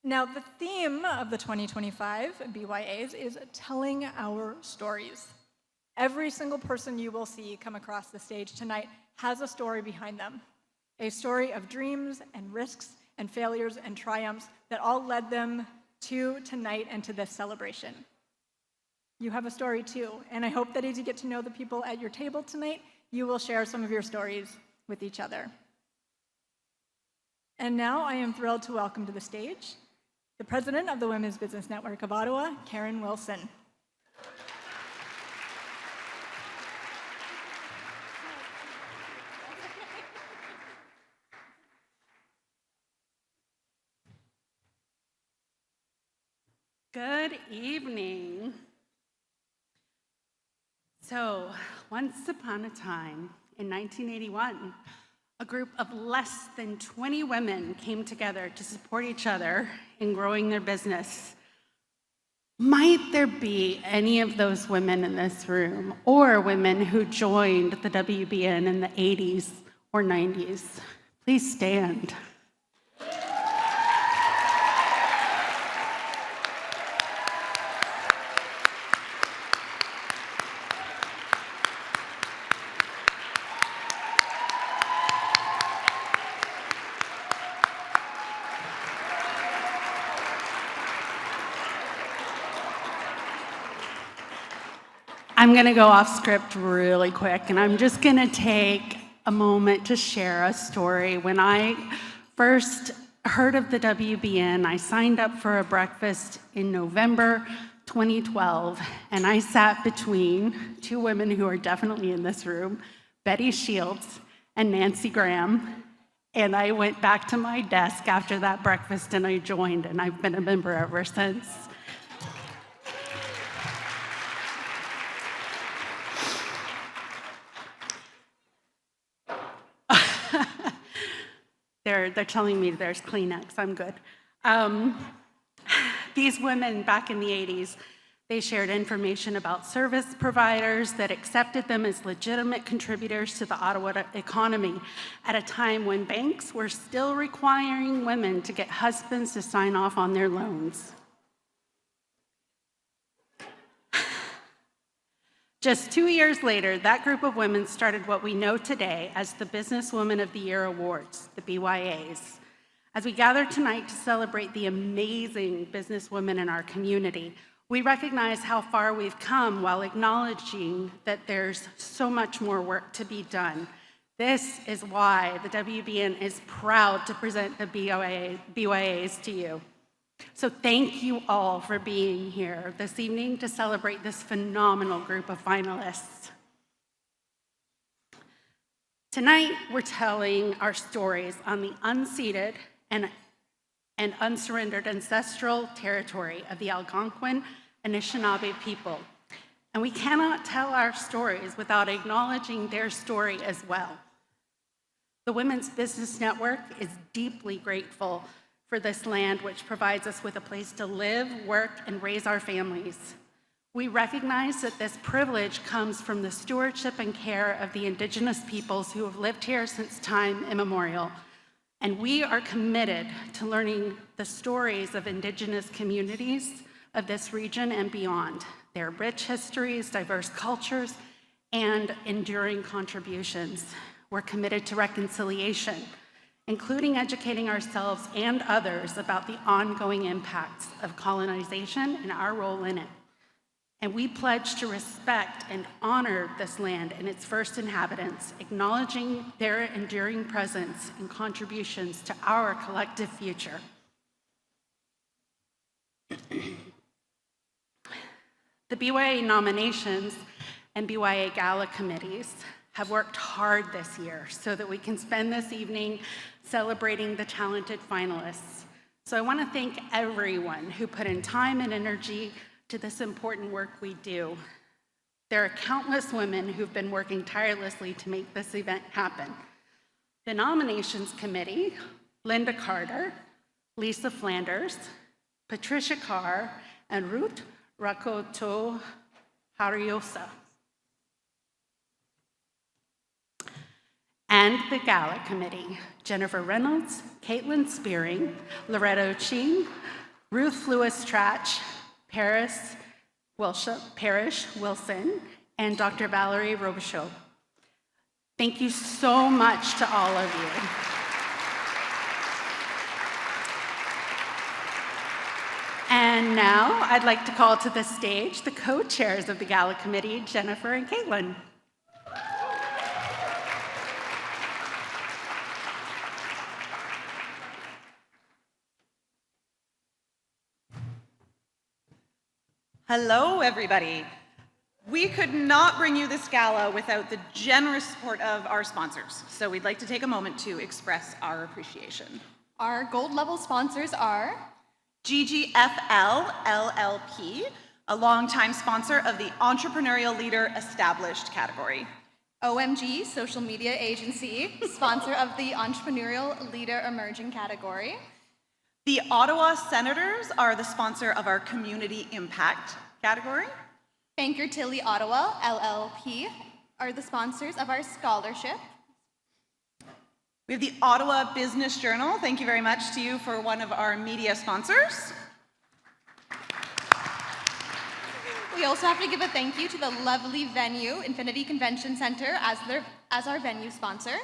Now, the theme of the 2025 BYAs is telling our stories. Every single person you will see come across the stage tonight has a story behind them, a story of dreams and risks and failures and triumphs that all led them to tonight and to this celebration. You have a story too, and I hope that as you get to know the people at your table tonight, you will share some of your stories with each other. And now I am thrilled to welcome to the stage the president of the Women's Business Network of Ottawa, Karen Wilson. Good evening. So, once upon a time in 1981, a group of less than 20 women came together to support each other in growing their business. Might there be any of those women in this room, or women who joined the WBN in the 80s or 90s? Please stand. I'm going to go off script really quick, and I'm just going to take a moment to share a story. When I first heard of the WBN, I signed up for a breakfast in November 2012, and I sat between two women who are definitely in this room, Betty Shields and Nancy Graham, and I went back to my desk after that breakfast and I joined, and I've been a member ever since. They're telling me there's Kleenex, I'm good. These women back in the 80s, they shared information about service providers that accepted them as legitimate contributors to the Ottawa economy at a time when banks were still requiring women to get husbands to sign off on their loans. Just 2 years later, that group of women started what we know today as the Businesswoman of the Year Awards, the BYAs. As we gather tonight to celebrate the amazing businesswomen in our community, we recognize how far we've come while acknowledging that there's so much more work to be done. This is why the WBN is proud to present the BYAs to you. So thank you all for being here this evening to celebrate this phenomenal group of finalists. Tonight, we're telling our stories on the unceded and unsurrendered ancestral territory of the Algonquin Anishinaabe people. And we cannot tell our stories without acknowledging their story as well. The Women's Business Network is deeply grateful for this land, which provides us with a place to live, work, and raise our families. We recognize that this privilege comes from the stewardship and care of the Indigenous peoples who have lived here since time immemorial. And we are committed to learning the stories of Indigenous communities of this region and beyond, their rich histories, diverse cultures, and enduring contributions. We're committed to reconciliation, including educating ourselves and others about the ongoing impacts of colonization and our role in it. And we pledge to respect and honor this land and its first inhabitants, acknowledging their enduring presence and contributions to our collective future. The BYA nominations and BYA Gala committees have worked hard this year so that we can spend this evening celebrating the talented finalists. So I want to thank everyone who put in time and energy to this important work we do. There are countless women who've been working tirelessly to make this event happen. The nominations committee, Linda Carter, Lisa Flanders, Patricia Carr, and Ruth Rakoto Hariosa. And the Gala Committee, Jennifer Reynolds, Caitlin Spearing, Loretto Ching, Ruth Lewis Trach, Parrish Wilson, and Dr. Valerie Robichaud. Thank you so much to all of you. And now I'd like to call to the stage the co-chairs of the Gala Committee, Jennifer and Caitlin. Hello, everybody. We could not bring you this gala without the generous support of our sponsors, so we'd like to take a moment to express our appreciation. Our gold level sponsors are GGFL LLP, a longtime sponsor of the Entrepreneurial Leader Established category. OMG Social Media Agency, sponsor of the Entrepreneurial Leader Emerging category. The Ottawa Senators are the sponsor of our Community Impact category. Banker Tilly Ottawa LLP are the sponsors of our scholarship. We have the Ottawa Business Journal. Thank you very much to you for one of our media sponsors. We also have to give a thank you to the lovely venue, Infinity Convention Center, as our venue sponsor.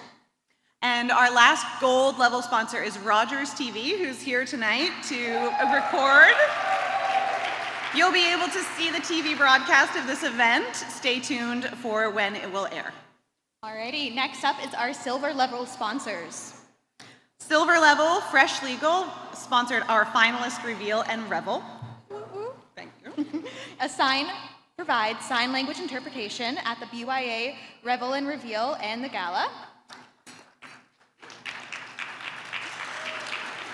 And our last gold level sponsor is Rogers TV, who's here tonight to record. You'll be able to see the TV broadcast of this event. Stay tuned for when it will air. Alrighty, next up is our silver level sponsors. Silver level, Fresh Legal, sponsored our finalist reveal and revel. Thank you. Provides sign language interpretation at the BYA Revel and Reveal and the Gala.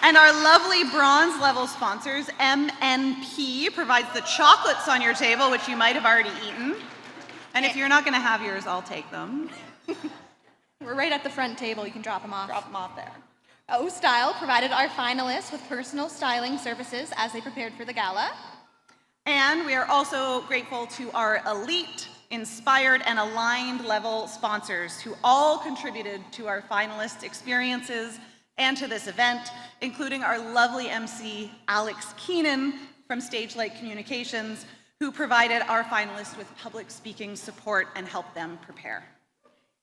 And our lovely bronze level sponsors, MNP, provides the chocolates on your table, which you might have already eaten. And if you're not going to have yours, I'll take them. We're right at the front table, you can drop them off. Drop them off there. O-Style provided our finalists with personal styling services as they prepared for the gala. And we are also grateful to our elite, inspired, and aligned level sponsors who all contributed to our finalists' experiences and to this event, including our lovely MC, Alex Keenan from Stage Light Communications, who provided our finalists with public speaking support and helped them prepare.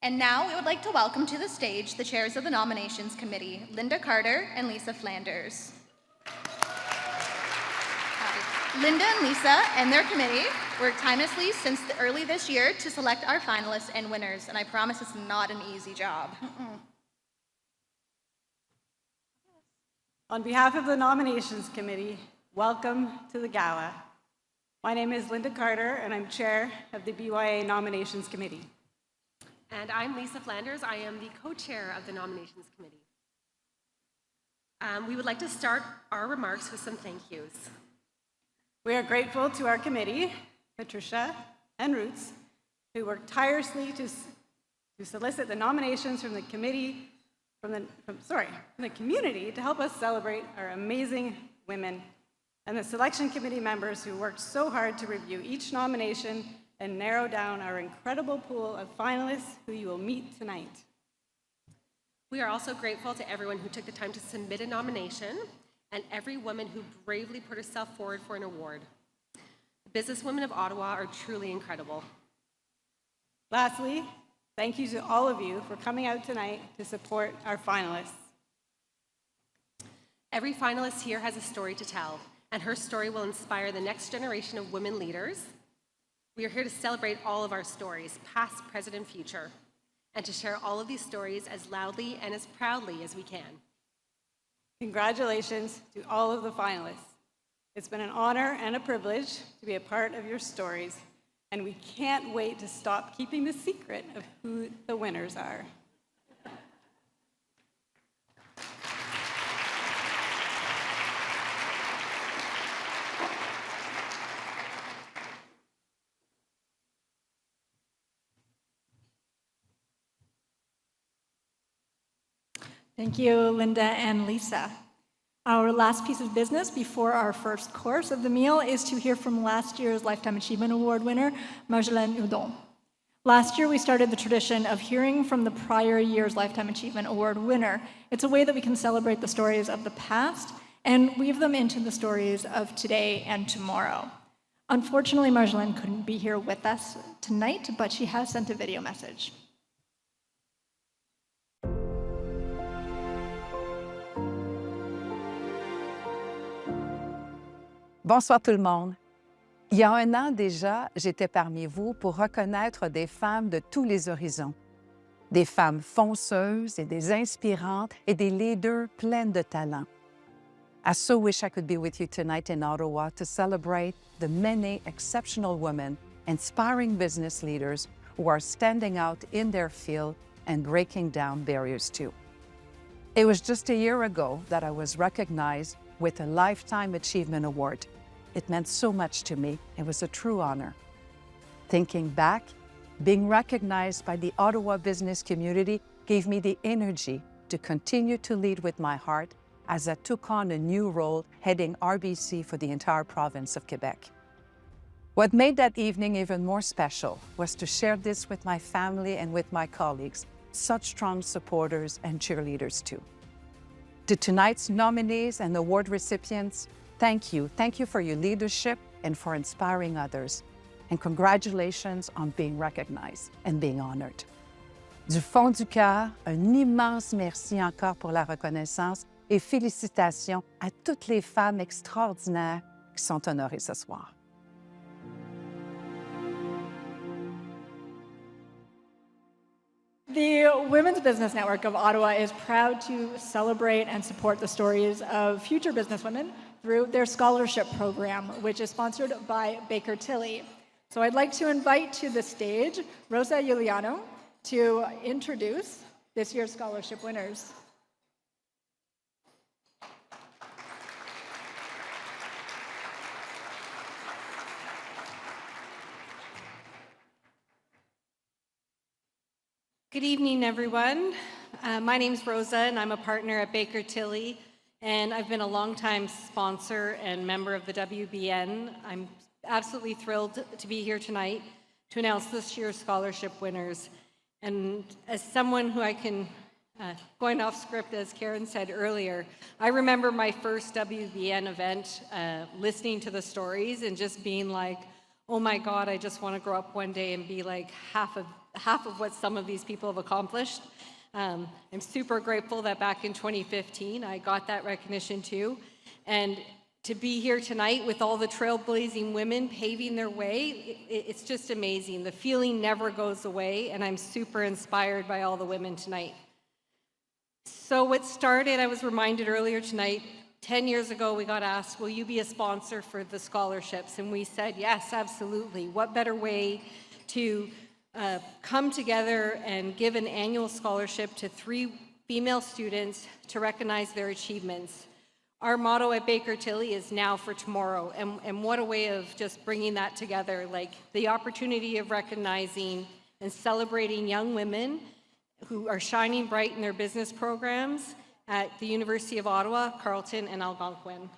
And now we would like to welcome to the stage the chairs of the nominations committee, Linda Carter and Lisa Flanders. Linda and Lisa and their committee worked tirelessly since early this year to select our finalists and winners, and I promise it's not an easy job. On behalf of the Nominations Committee, welcome to the Gala. My name is Linda Carter, and I'm chair of the BYA Nominations Committee. And I'm Lisa Flanders. I am the co-chair of the Nominations Committee. We would like to start our remarks with some thank yous. We are grateful to our committee, Patricia and Roots, who worked tirelessly to solicit the nominations from the committee, from the community to help us celebrate our amazing women, and the selection committee members who worked so hard to review each nomination and narrow down our incredible pool of finalists who you will meet tonight. We are also grateful to everyone who took the time to submit a nomination and every woman who bravely put herself forward for an award. The businesswomen of Ottawa are truly incredible. Lastly, thank you to all of you for coming out tonight to support our finalists. Every finalist here has a story to tell, and her story will inspire the next generation of women leaders. We are here to celebrate all of our stories, past, present, and future, and to share all of these stories as loudly and as proudly as we can. Congratulations to all of the finalists. It's been an honor and a privilege to be a part of your stories, and we can't wait to stop keeping the secret of who the winners are. Thank you, Linda and Lisa. Our last piece of business before our first course of the meal is to hear from last year's Lifetime Achievement Award winner, Marjolaine Houdon. Last year, we started the tradition of hearing from the prior year's Lifetime Achievement Award winner. It's a way that we can celebrate the stories of the past and weave them into the stories of today and tomorrow. Unfortunately, Marjolaine couldn't be here with us tonight, but she has sent a video message. Bonsoir tout le monde. Il y a un an déjà, j'étais parmi vous pour reconnaître des femmes de tous les horizons. Des femmes fonceuses et des inspirantes et des leaders pleines de talent. I so wish I could be with you tonight in Ottawa to celebrate the many exceptional women, inspiring business leaders who are standing out in their field and breaking down barriers too. It was just a year ago that I was recognized with a Lifetime Achievement Award. It meant so much to me. It was a true honor. Thinking back, being recognized by the Ottawa business community gave me the energy to continue to lead with my heart as I took on a new role heading RBC for the entire province of Quebec. What made that evening even more special was to share this with my family and with my colleagues, such strong supporters and cheerleaders too. To tonight's nominees and award recipients, thank you. Thank you for your leadership and for inspiring others. And congratulations on being recognized and being honored. Du fond du cœur, un immense merci encore pour la reconnaissance et félicitations à toutes les femmes extraordinaires qui sont honorées ce soir. The Women's Business Network of Ottawa is proud to celebrate and support the stories of future businesswomen through their scholarship program, which is sponsored by Baker Tilly. So I'd like to invite to the stage Rosa Giuliano to introduce this year's scholarship winners. Good evening, everyone. My name's Rosa, and I'm a partner at Baker Tilly, and I've been a longtime sponsor and member of the WBN. I'm absolutely thrilled to be here tonight to announce this year's scholarship winners. And as someone who I can, going off script, as Karen said earlier, I remember my first WBN event, listening to the stories and just being like, oh my God, I just want to grow up one day and be like half of what some of these people have accomplished. I'm super grateful that back in 2015, I got that recognition too. And to be here tonight with all the trailblazing women paving their way, it's just amazing. The feeling never goes away, and I'm super inspired by all the women tonight. So what started, I was reminded earlier tonight, 10 years ago, we got asked, will you be a sponsor for the scholarships? And we said, yes, absolutely. What better way to come together and give an annual scholarship to 3 female students to recognize their achievements. Our motto at Baker Tilly is now for tomorrow, and what a way of just bringing that together, like the opportunity of recognizing and celebrating young women who are shining bright in their business programs at the University of Ottawa, Carleton, and Algonquin.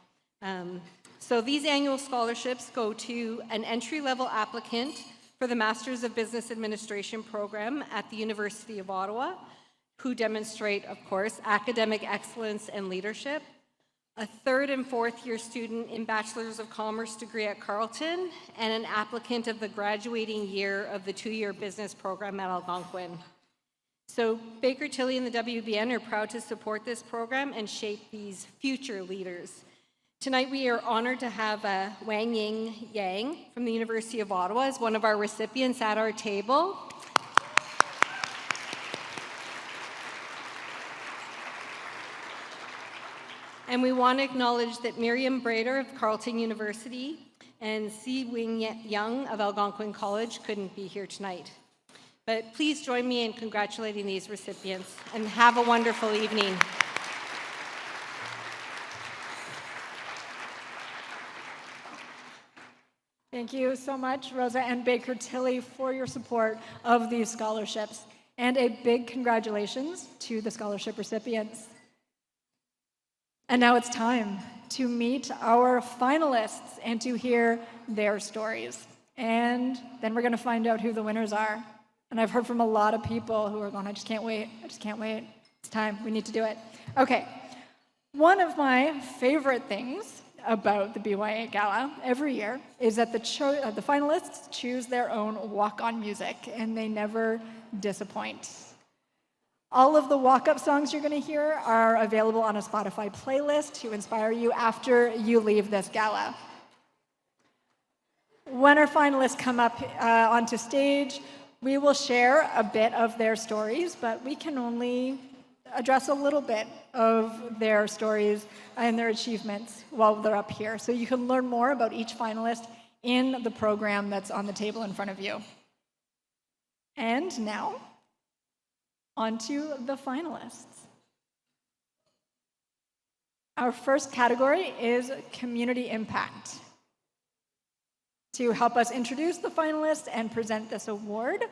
So these annual scholarships go to an entry-level applicant for the Masters of Business Administration program at the University of Ottawa, who demonstrate, of course, academic excellence and leadership, a 3rd and 4th year student in Bachelor's of Commerce degree at Carleton, and an applicant of the graduating year of the 2-year business program at Algonquin. So Baker Tilly and the WBN are proud to support this program and shape these future leaders. Tonight we are honored to have Wang Ying Yang from the University of Ottawa as one of our recipients at our table. And we want to acknowledge that Miriam Brader of Carleton University and Si Wing Young of Algonquin College couldn't be here tonight. But please join me in congratulating these recipients and have a wonderful evening. Thank you so much, Rosa and Baker Tilly, for your support of these scholarships. And a big congratulations to the scholarship recipients. And now it's time to meet our finalists and to hear their stories. And then we're going to find out who the winners are. And I've heard from a lot of people who are going, I just can't wait. I just can't wait. It's time. We need to do it. Okay. One of my favorite things about the BYA Gala every year is that the finalists choose their own walk-on music, and they never disappoint. All of the walk-up songs you're going to hear are available on a Spotify playlist to inspire you after you leave this gala. When our finalists come up onto stage, we will share a bit of their stories, but we can only address a little bit of their stories and their achievements while they're up here. So you can learn more about each finalist in the program that's on the table in front of you. And now, on to the finalists. Our first category is community impact. To help us introduce the finalists and present this award,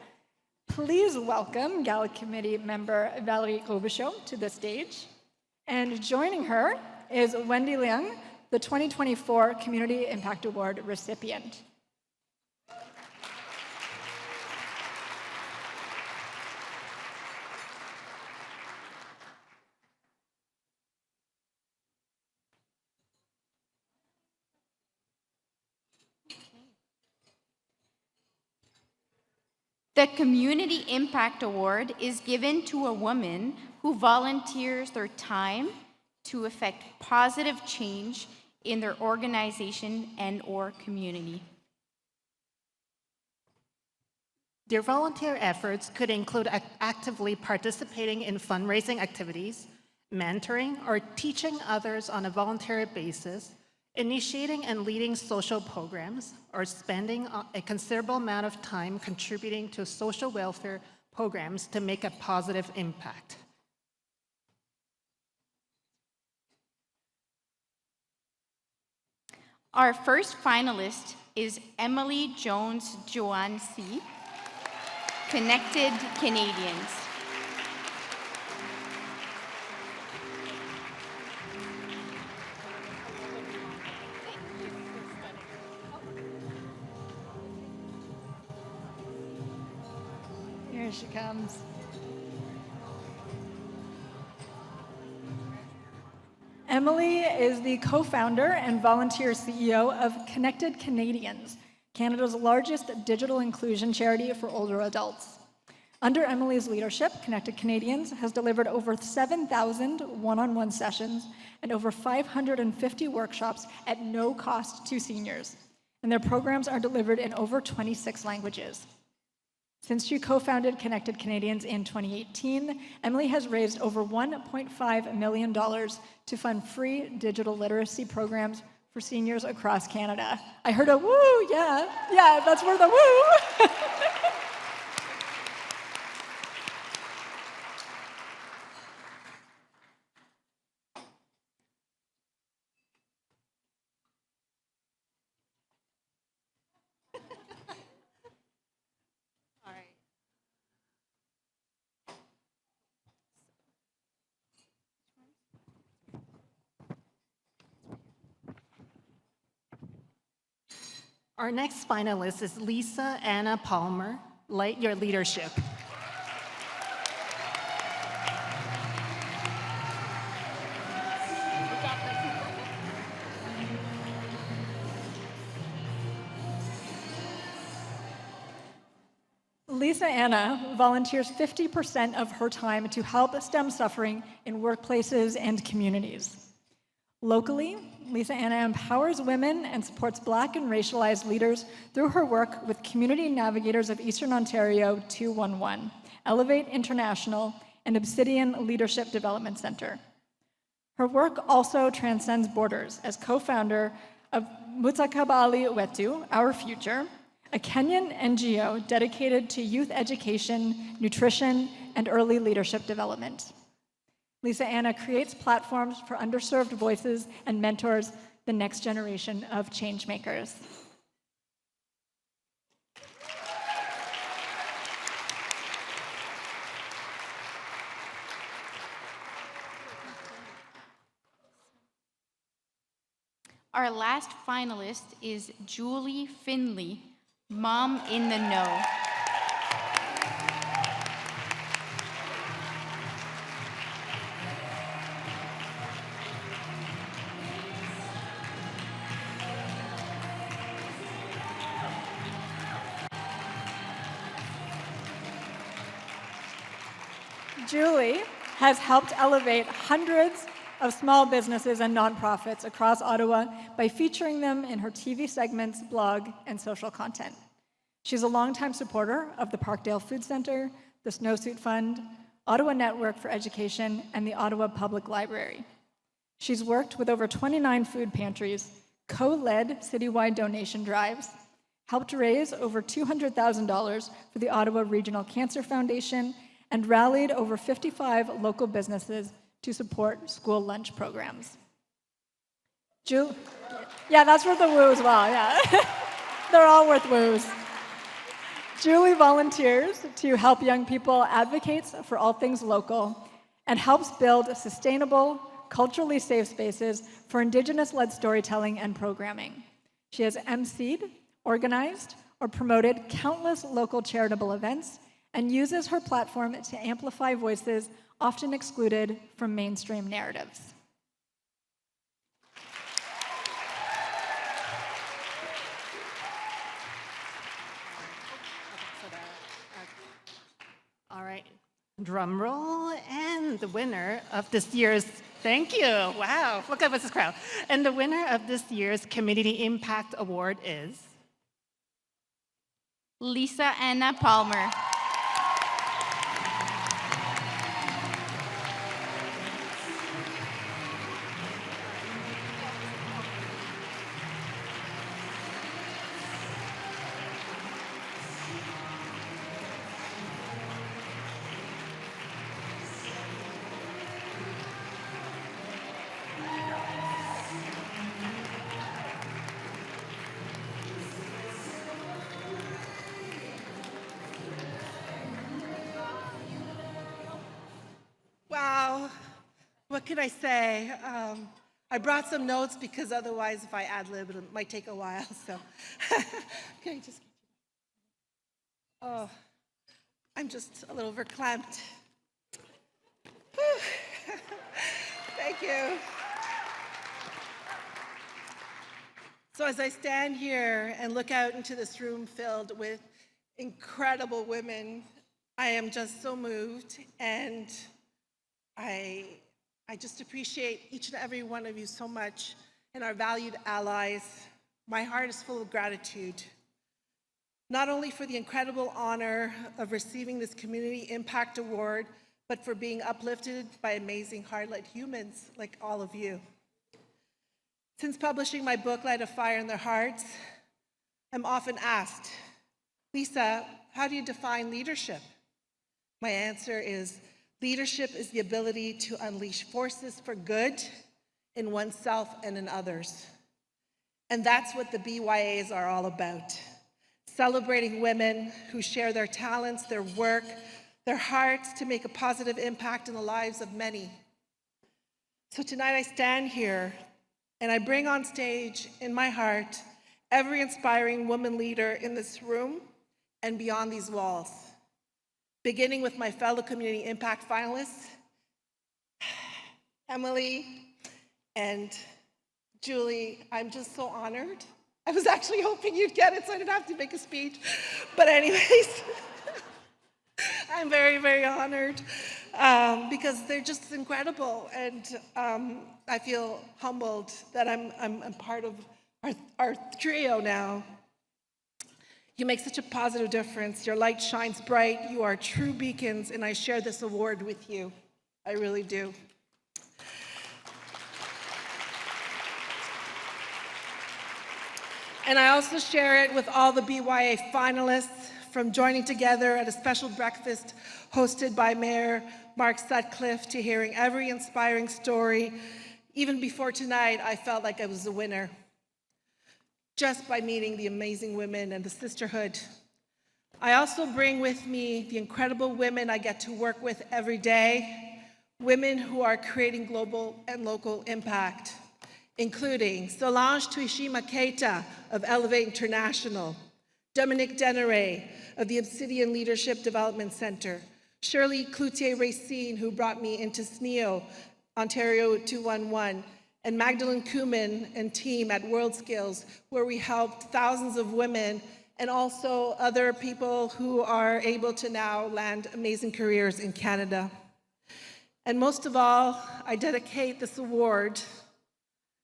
please welcome Gala Committee member Valerie Robichaud to the stage. And joining her is Wendy Leung, the 2024 Community Impact Award recipient. The Community Impact Award is given to a woman who volunteers their time to affect positive change in their organization and/or community. Their volunteer efforts could include actively participating in fundraising activities, mentoring or teaching others on a voluntary basis, initiating and leading social programs, or spending a considerable amount of time contributing to social welfare programs to make a positive impact. Our first finalist is Emily Jones-Joansi, Connected Canadians. Here she comes. Emily is the co-founder and volunteer CEO of Connected Canadians, Canada's largest digital inclusion charity for older adults. Under Emily's leadership, Connected Canadians has delivered over 7,000 one-on-one sessions and over 550 workshops at no cost to seniors, and their programs are delivered in over 26 languages. Since she co-founded Connected Canadians in 2018, Emily has raised over $1.5 million to fund free digital literacy programs for seniors across Canada. I heard a woo, yeah, that's where the woo. Our next finalist is Lisa Anna Palmer, Light Your Leadership. Lisa Anna volunteers 50% of her time to help stem suffering in workplaces and communities. Locally, Lisa Anna empowers women and supports Black and racialized leaders through her work with Community Navigators of Eastern Ontario 211, Elevate International, and Obsidian Leadership Development Center. Her work also transcends borders as co-founder of Mutakabali Wetu, Our Future, a Kenyan NGO dedicated to youth education, nutrition, and early leadership development. Lisa Anna creates platforms for underserved voices and mentors the next generation of changemakers. Our last finalist is Julie Finley, Mom in the Know. Julie has helped elevate hundreds of small businesses and nonprofits across Ottawa by featuring them in her TV segments, blog, and social content. She's a longtime supporter of the Parkdale Food Centre, the Snowsuit Fund, Ottawa Network for Education, and the Ottawa Public Library. She's worked with over 29 food pantries, co-led citywide donation drives, helped raise over $200,000 for the Ottawa Regional Cancer Foundation, and rallied over 55 local businesses to support school lunch programs. Yeah, that's worth a woo as well, yeah. They're all worth woos. Julie volunteers to help young people, advocates for all things local, and helps build sustainable, culturally safe spaces for Indigenous-led storytelling and programming. She has emceed, organized, or promoted countless local charitable events and uses her platform to amplify voices often excluded from mainstream narratives. All right, drum roll, and the winner of this year's, thank you, wow, look at this crowd. And the winner of this year's Community Impact Award is? Lisa Anna Palmer. Wow, what can I say? I brought some notes because otherwise if I ad-lib, it might take a while, so. Can I just, oh, I'm just a little verklempt. Thank you. So as I stand here and look out into this room filled with incredible women, I am just so moved, and I just appreciate each and every one of you so much, and our valued allies. My heart is full of gratitude, not only for the incredible honor of receiving this Community Impact Award, but for being uplifted by amazing heart-led humans like all of you. Since publishing my book, Light a Fire in Their Hearts, I'm often asked, Lisa, how do you define leadership? My answer is, leadership is the ability to unleash forces for good in oneself and in others. And that's what the BYAs are all about. Celebrating women who share their talents, their work, their hearts to make a positive impact in the lives of many. So tonight I stand here and I bring on stage in my heart every inspiring woman leader in this room and beyond these walls. Beginning with my fellow Community Impact finalists, Emily and Julie. I'm just so honored. I was actually hoping you'd get it so I didn't have to make a speech. But anyways, I'm very, very honored because they're just incredible. And I feel humbled that I'm part of our trio now. You make such a positive difference. Your light shines bright. You are true beacons, and I share this award with you. I really do. And I also share it with all the BYA finalists, from joining together at a special breakfast hosted by Mayor Mark Sutcliffe to hearing every inspiring story. Even before tonight, I felt like I was a winner, just by meeting the amazing women and the sisterhood. I also bring with me the incredible women I get to work with every day, women who are creating global and local impact, including Solange Tuishima Keita of Elevate International, Dominique Denneray of the Obsidian Leadership Development Center, Shirley Cloutier-Racine, who brought me into SNEO, Ontario 211, and Magdalene Kuhlman and team at World Skills, where we helped thousands of women and also other people who are able to now land amazing careers in Canada. And most of all, I dedicate this award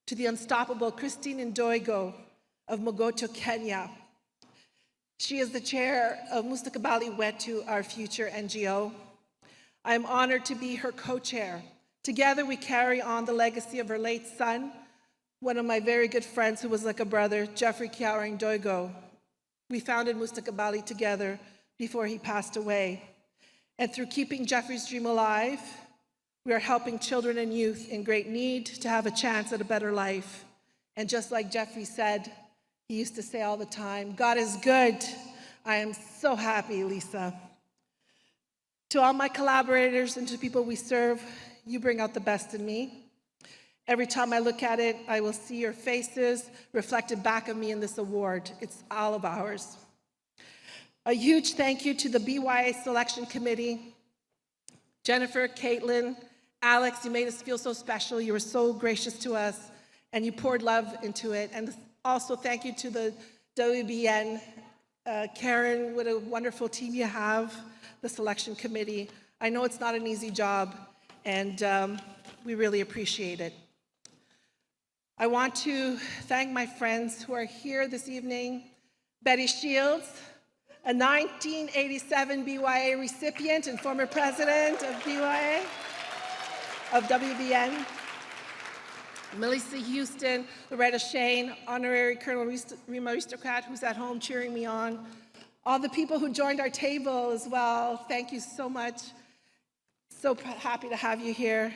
to the unstoppable Christine Ndoigo of Mogoto, Kenya. She is the chair of Mustakabali Wetu, Our Future NGO. I am honored to be her co-chair. Together we carry on the legacy of her late son, one of my very good friends who was like a brother, Jeffrey Kiaura Ndoigo. We founded Mustakabali together before he passed away. And through keeping Jeffrey's dream alive, we are helping children and youth in great need to have a chance at a better life. And just like Jeffrey said, he used to say all the time, God is good. I am so happy, Lisa. To all my collaborators and to people we serve, you bring out the best in me. Every time I look at it, I will see your faces reflected back of me in this award. It's all of ours. A huge thank you to the BYA Selection Committee. Jennifer, Caitlin, Alex, you made us feel so special. You were so gracious to us, and you poured love into it. And also thank you to the WBN. Karen, what a wonderful team you have, the selection committee. I know it's not an easy job, and we really appreciate it. I want to thank my friends who are here this evening. Betty Shields, a 1987 BYA recipient and former president of BYA, of WBN. Melissa Houston, Loretta Shane, Honorary Colonel Rima Aristocrat, who's at home cheering me on. All the people who joined our table as well, thank you so much. So happy to have you here.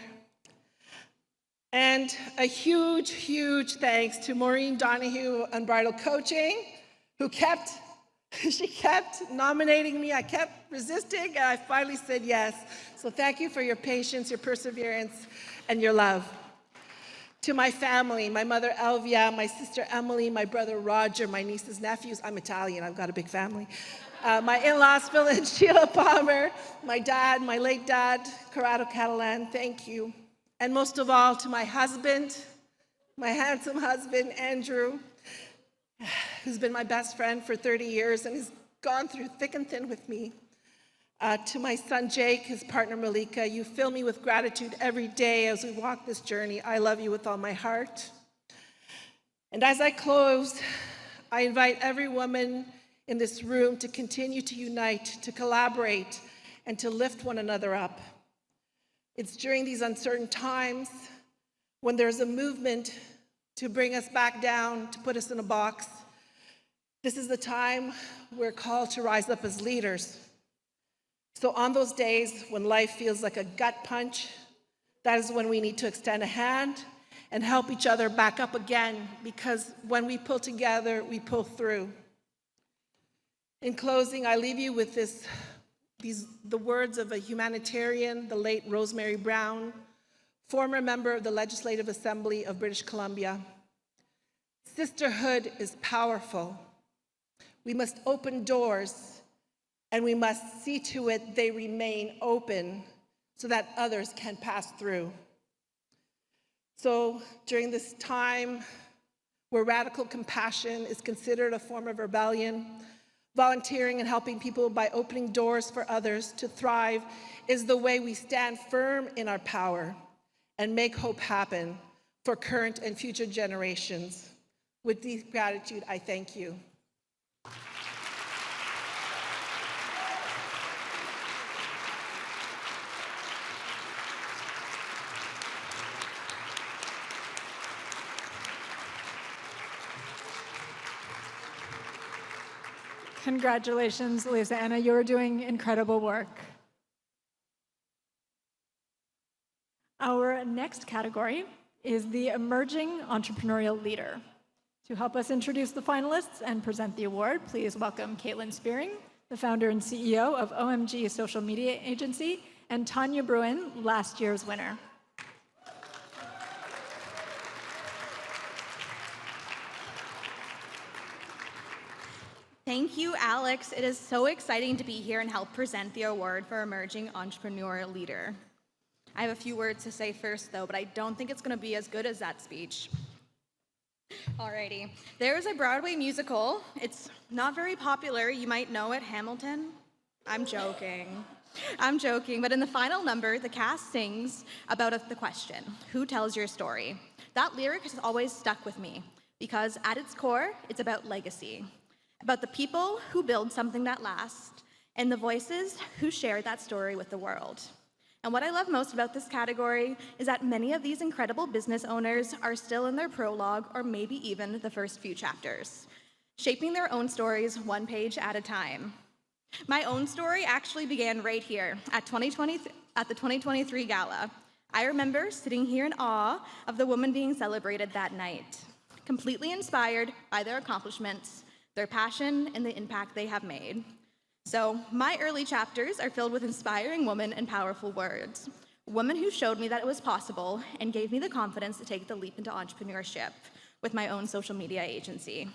And a huge, huge thanks to Maureen Donahue, Unbridled Coaching, who kept nominating me. I kept resisting, and I finally said yes. So thank you for your patience, your perseverance, and your love. To my family, my mother Elvia, my sister Emily, my brother Roger, my nieces, nephews. I'm Italian, I've got a big family. My in-laws, Phil and Sheila Palmer, my dad, my late dad, Corrado Catalan, thank you. And most of all, to my husband, my handsome husband, Andrew, who's been my best friend for 30 years and has gone through thick and thin with me. To my son, Jake, his partner, Malika, you fill me with gratitude every day as we walk this journey. I love you with all my heart. And as I close, I invite every woman in this room to continue to unite, to collaborate, and to lift one another up. It's during these uncertain times when there's a movement to bring us back down, to put us in a box. This is the time we're called to rise up as leaders. So on those days when life feels like a gut punch, that is when we need to extend a hand and help each other back up again, because when we pull together, we pull through. In closing, I leave you with the words of a humanitarian, the late Rosemary Brown, former member of the Legislative Assembly of British Columbia. Sisterhood is powerful. We must open doors, and we must see to it they remain open so that others can pass through. So during this time where radical compassion is considered a form of rebellion, volunteering and helping people by opening doors for others to thrive is the way we stand firm in our power and make hope happen for current and future generations. With deep gratitude, I thank you. Congratulations, Lisa Anna. You're doing incredible work. Our next category is the Emerging Entrepreneurial Leader. To help us introduce the finalists and present the award, please welcome Caitlin Spearing, the founder and CEO of OMG Social Media Agency, and Tanya Bruin, last year's winner. Thank you, Alex. It is so exciting to be here and help present the award for Emerging Entrepreneurial Leader. I have a few words to say first, though, but I don't think it's going to be as good as that speech. Alrighty. There's a Broadway musical. It's not very popular. You might know it, Hamilton. I'm joking. I'm joking, but in the final number, the cast sings about the question, who tells your story? That lyric has always stuck with me because at its core, it's about legacy, about the people who build something that lasts and the voices who share that story with the world. And what I love most about this category is that many of these incredible business owners are still in their prologue or maybe even the first few chapters, shaping their own stories one page at a time. My own story actually began right here at the 2023 Gala. I remember sitting here in awe of the women being celebrated that night, completely inspired by their accomplishments, their passion, and the impact they have made. So my early chapters are filled with inspiring women and powerful words, women who showed me that it was possible and gave me the confidence to take the leap into entrepreneurship with my own social media agency.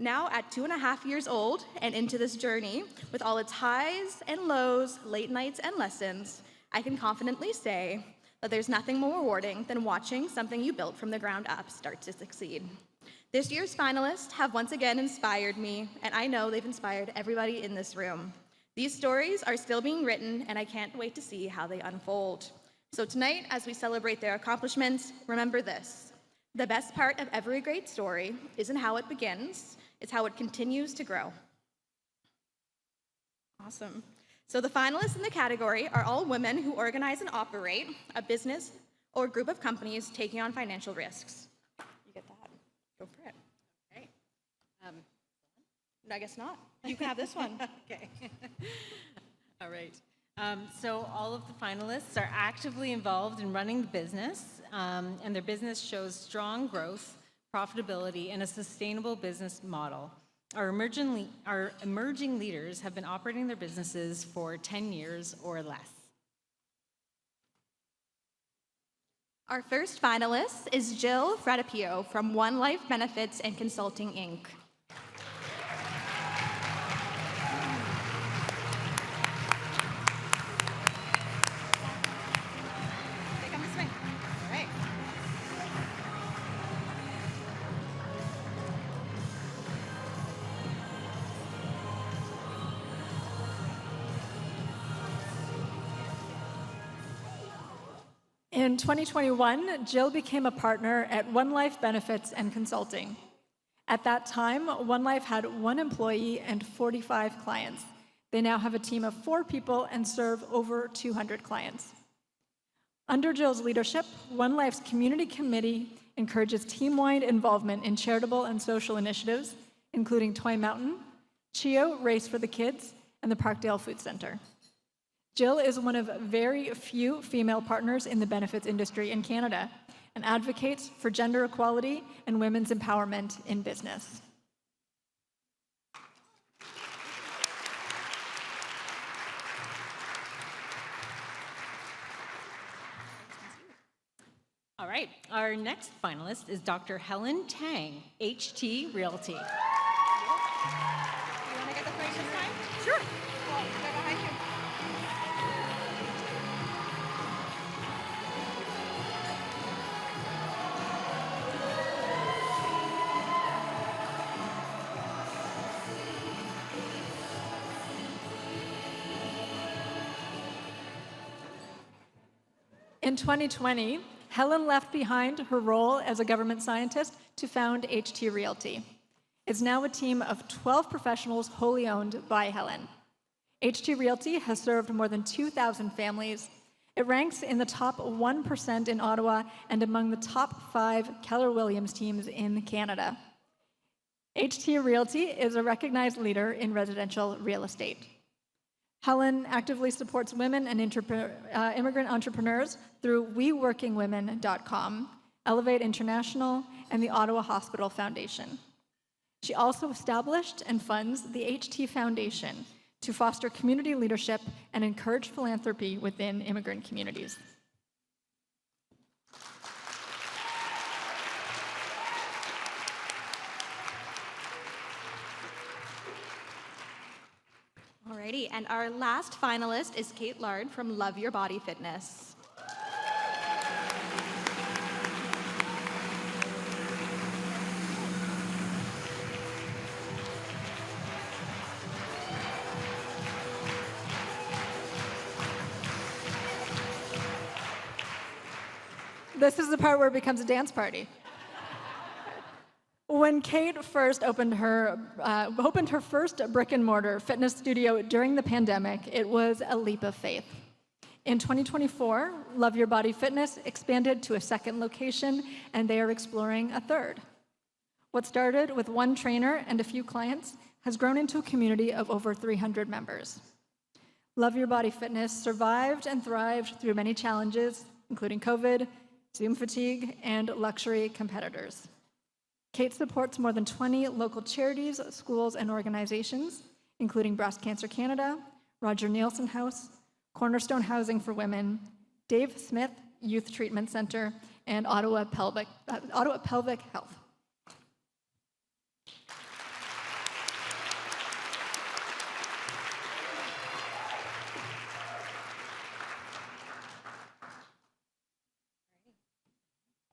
Now, at 2.5 years old and into this journey, with all its highs and lows, late nights and lessons, I can confidently say that there's nothing more rewarding than watching something you built from the ground up start to succeed. This year's finalists have once again inspired me, and I know they've inspired everybody in this room. These stories are still being written, and I can't wait to see how they unfold. So tonight, as we celebrate their accomplishments, remember this: the best part of every great story isn't how it begins, it's how it continues to grow. Awesome. So the finalists in the category are all women who organize and operate a business or group of companies taking on financial risks. You get that? Go for it. Okay. I guess not. You can have this one. Okay. All right. So all of the finalists are actively involved in running the business, and their business shows strong growth, profitability, and a sustainable business model. Our emerging leaders have been operating their businesses for 10 years or less. Our first finalist is Jill Fratapio from One Life Benefits and Consulting, Inc. Come this way. All right. In 2021, Jill became a partner at One Life Benefits and Consulting. At that time, One Life had 1 employee and 45 clients. They now have a team of 4 people and serve over 200 clients. Under Jill's leadership, One Life's community committee encourages team-wide involvement in charitable and social initiatives, including Toy Mountain, CHIO Race for the Kids, and the Parkdale Food Center. Jill is one of very few female partners in the benefits industry in Canada and advocates for gender equality and women's empowerment in business. All right, our next finalist is Dr. Helen Tang, HT Realty. You want to get the frame this time? Sure. Well, they're behind you. In 2020, Helen left behind her role as a government scientist to found HT Realty. It's now a team of 12 professionals wholly owned by Helen. HT Realty has served more than 2,000 families. It ranks in the top 1% in Ottawa and among the top 5 Keller Williams teams in Canada. HT Realty is a recognized leader in residential real estate. Helen actively supports women and immigrant entrepreneurs through WeWorkingWomen.com, Elevate International, and the Ottawa Hospital Foundation. She also established and funds the HT Foundation to foster community leadership and encourage philanthropy within immigrant communities. Alrighty, and our last finalist is Kate Lard from Love Your Body Fitness. This is the part where it becomes a dance party. When Kate first opened her first brick and mortar fitness studio during the pandemic, it was a leap of faith. In 2024, Love Your Body Fitness expanded to a second location, and they are exploring a third. What started with one trainer and a few clients has grown into a community of over 300 members. Love Your Body Fitness survived and thrived through many challenges, including COVID, Zoom fatigue, and luxury competitors. Kate supports more than 20 local charities, schools, and organizations, including Breast Cancer Canada, Roger Nielsen House, Cornerstone Housing for Women, Dave Smith Youth Treatment Center, and Ottawa Pelvic Health.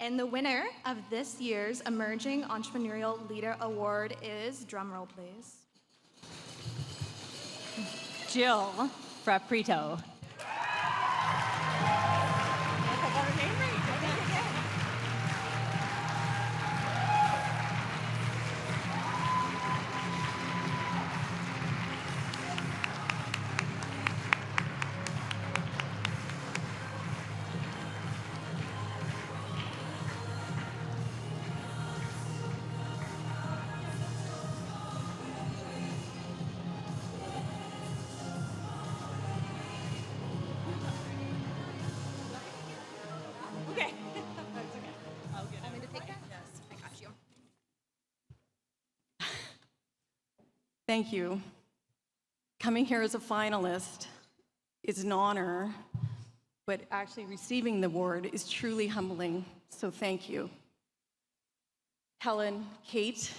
And the winner of this year's Emerging Entrepreneurial Leader Award is, drumroll please, Jill Fraprito. Thank you. Coming here as a finalist is an honor, but actually receiving the award is truly humbling, so thank you. Helen, Kate,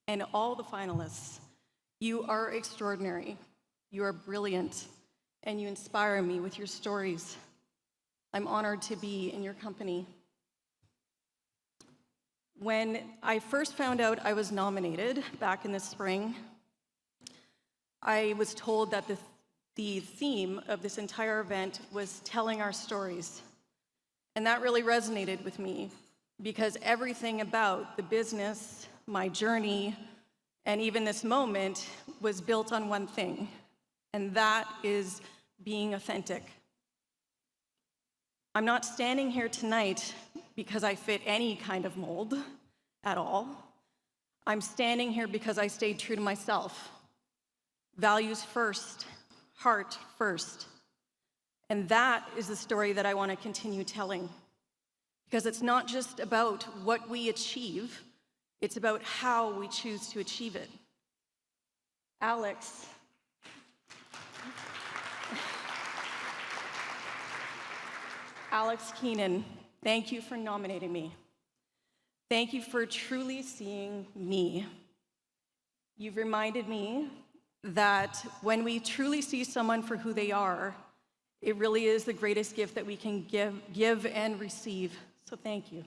and all the finalists, you are extraordinary, you are brilliant, and you inspire me with your stories. I'm honored to be in your company. When I first found out I was nominated back in the spring, I was told that the theme of this entire event was telling our stories. And that really resonated with me because everything about the business, my journey, and even this moment was built on one thing, and that is being authentic. I'm not standing here tonight because I fit any kind of mold at all. I'm standing here because I stayed true to myself. Values first, heart first. And that is the story that I want to continue telling. Because it's not just about what we achieve, it's about how we choose to achieve it. Alex Keenan, thank you for nominating me. Thank you for truly seeing me. You've reminded me that when we truly see someone for who they are, it really is the greatest gift that we can give and receive. So thank you.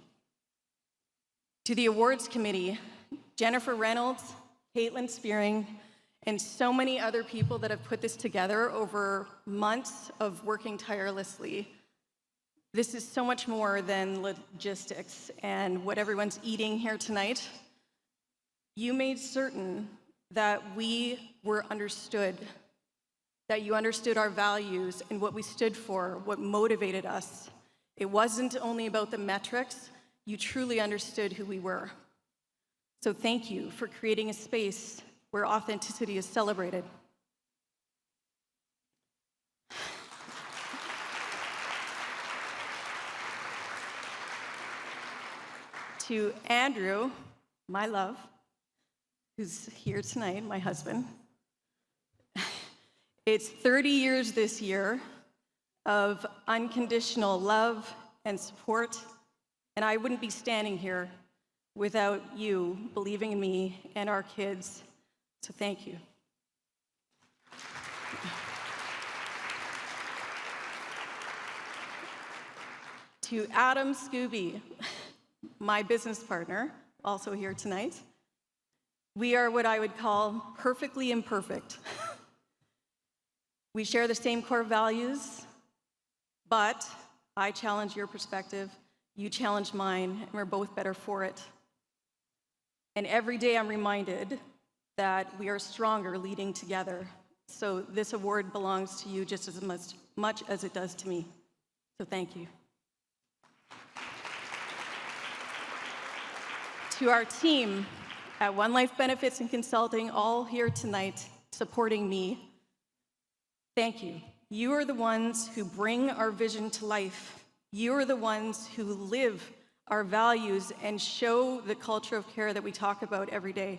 To the awards committee, Jennifer Reynolds, Caitlin Spearing, and so many other people that have put this together over months of working tirelessly. This is so much more than logistics and what everyone's eating here tonight. You made certain that we were understood, that you understood our values and what we stood for, what motivated us. It wasn't only about the metrics, you truly understood who we were. So thank you for creating a space where authenticity is celebrated. To Andrew, my love, who's here tonight, my husband. It's 30 years this year of unconditional love and support, and I wouldn't be standing here without you believing in me and our kids, so thank you. To Adam Scooby, my business partner, also here tonight. We are what I would call perfectly imperfect. We share the same core values, but I challenge your perspective. You challenged mine, and we're both better for it. And every day I'm reminded that we are stronger leading together. So this award belongs to you just as much as it does to me. So thank you. To our team at One Life Benefits and Consulting, all here tonight supporting me, thank you. You are the ones who bring our vision to life. You are the ones who live our values and show the culture of care that we talk about every day.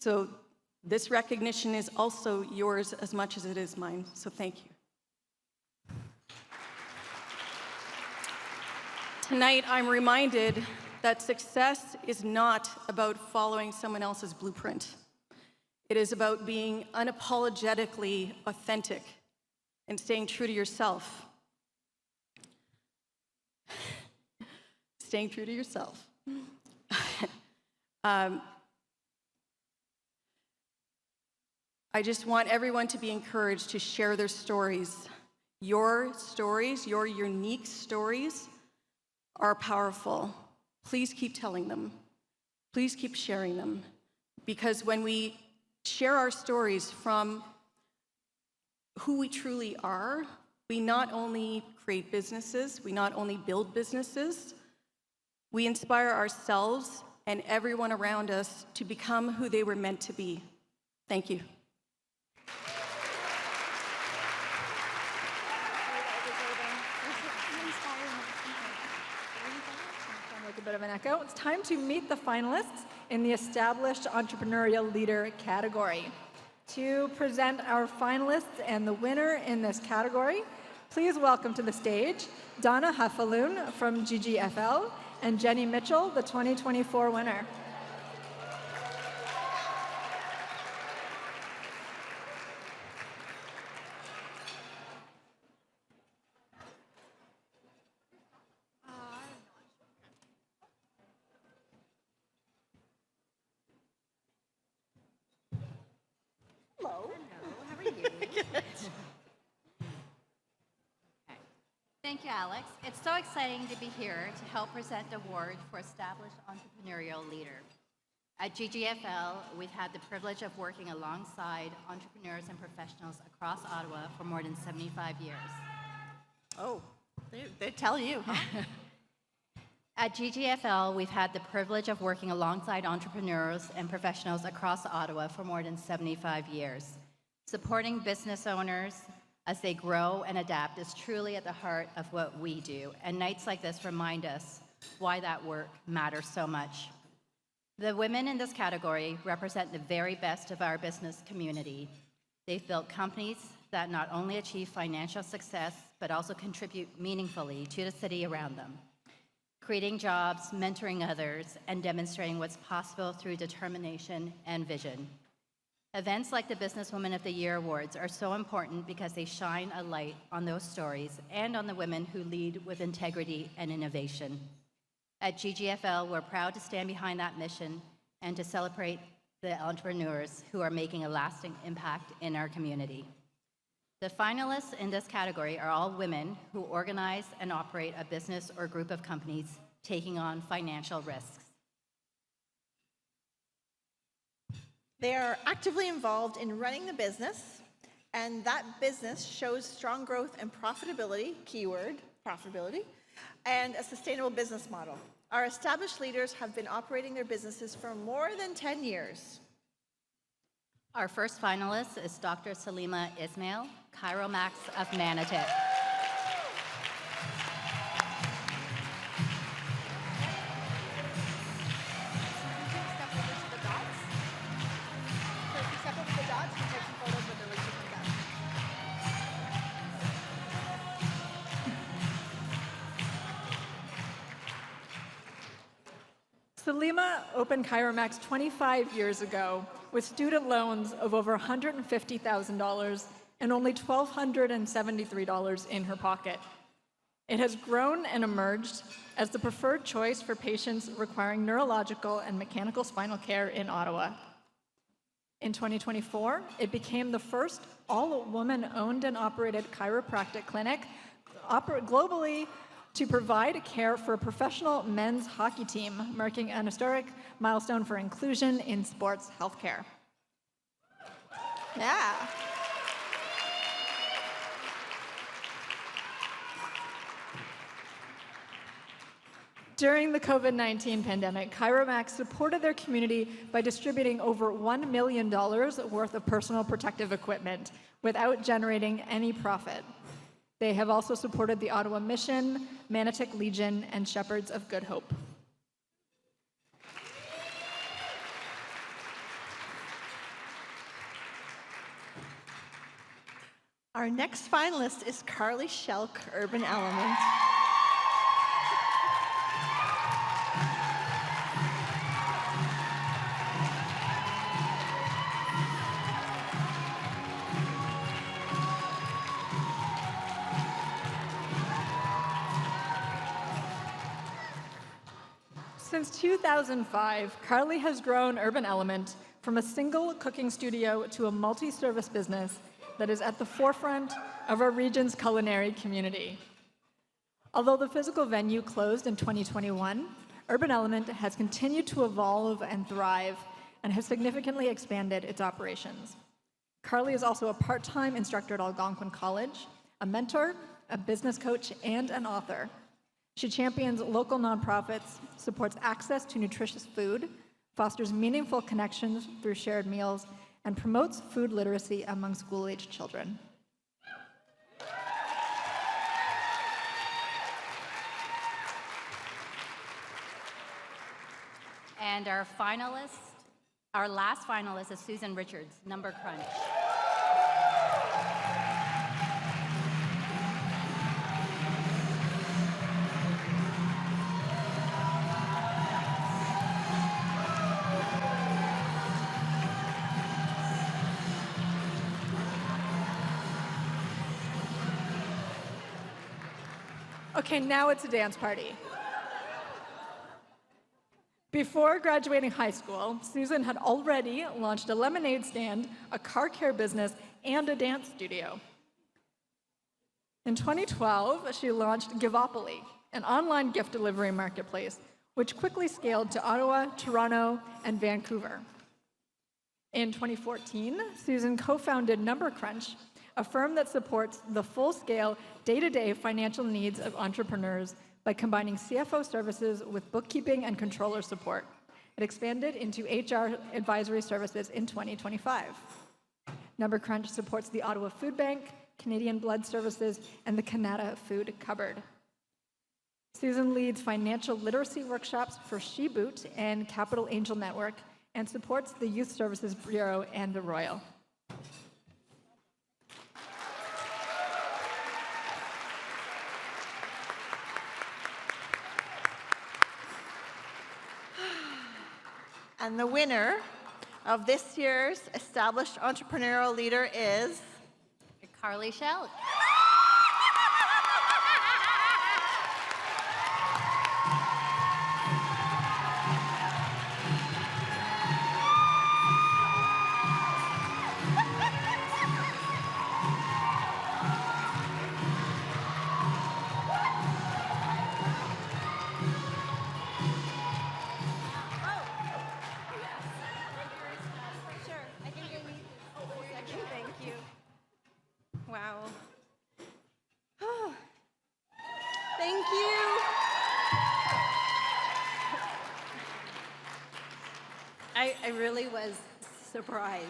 So this recognition is also yours as much as it is mine, so thank you. Tonight, I'm reminded that success is not about following someone else's blueprint. It is about being unapologetically authentic and staying true to yourself. Staying true to yourself. I just want everyone to be encouraged to share their stories. Your stories, your unique stories, are powerful. Please keep telling them. Please keep sharing them. Because when we share our stories from who we truly are, we not only create businesses, we not only build businesses, we inspire ourselves and everyone around us to become who they were meant to be. Thank you. Like a bit of an echo. It's time to meet the finalists in the Established Entrepreneurial Leader category. To present our finalists and the winner in this category, please welcome to the stage Donna Huffaloon from GGFL and Jenny Mitchell, the 2024 winner. Thank you, Alex. It's so exciting to be here to help present the award for Established Entrepreneurial Leader. At GGFL, we've had the privilege of working alongside entrepreneurs and professionals across Ottawa for more than 75 years. Oh, they tell you, huh? At GGFL, we've had the privilege of working alongside entrepreneurs and professionals across Ottawa for more than 75 years. Supporting business owners as they grow and adapt is truly at the heart of what we do, and nights like this remind us why that work matters so much. The women in this category represent the very best of our business community. They've built companies that not only achieve financial success, but also contribute meaningfully to the city around them, creating jobs, mentoring others, and demonstrating what's possible through determination and vision. Events like the Businesswoman of the Year Awards are so important because they shine a light on those stories and on the women who lead with integrity and innovation. At GGFL, we're proud to stand behind that mission and to celebrate the entrepreneurs who are making a lasting impact in our community. The finalists in this category are all women who organize and operate a business or group of companies taking on financial risks. They are actively involved in running the business, and that business shows strong growth and profitability, keyword, profitability, and a sustainable business model. Our established leaders have been operating their businesses for more than 10 years. Our first finalist is Dr. Salima Ismail, Chiromax of Manotick. Salima opened Chiromax 25 years ago with student loans of over $150,000 and only $1,273 in her pocket. It has grown and emerged as the preferred choice for patients requiring neurological and mechanical spinal care in Ottawa. In 2024, it became the first all-woman owned and operated chiropractic clinic globally to provide care for a professional men's hockey team, marking an historic milestone for inclusion in sports healthcare. Yeah. During the COVID-19 pandemic, Chiromax supported their community by distributing over $1 million worth of personal protective equipment without generating any profit. They have also supported the Ottawa Mission, Manotick Legion, and Shepherds of Good Hope. Our next finalist is Carly Shelk, Urban Element. Since 2005, Carly has grown Urban Element from a single cooking studio to a multi-service business that is at the forefront of our region's culinary community. Although the physical venue closed in 2021, Urban Element has continued to evolve and thrive and has significantly expanded its operations. Carly is also a part-time instructor at Algonquin College, a mentor, a business coach, and an author. She champions local nonprofits, supports access to nutritious food, fosters meaningful connections through shared meals, and promotes food literacy among school-aged children. And our last finalist is Susan Richards, Number Crunch. Okay, now it's a dance party. Before graduating high school, Susan had already launched a lemonade stand, a car care business, and a dance studio. In 2012, she launched Givopoly, an online gift delivery marketplace, which quickly scaled to Ottawa, Toronto, and Vancouver. In 2014, Susan co-founded Number Crunch, a firm that supports the full-scale, day-to-day financial needs of entrepreneurs by combining CFO services with bookkeeping and controller support. It expanded into HR advisory services in 2025. Number Crunch supports the Ottawa Food Bank, Canadian Blood Services, and the Canada Food Cupboard. Susan leads financial literacy workshops for SheBoot and Capital Angel Network and supports the Youth Services Bureau and the Royal. And the winner of this year's Established Entrepreneurial Leader is Carly Shelk. Wow. Oh, thank you. I really was surprised.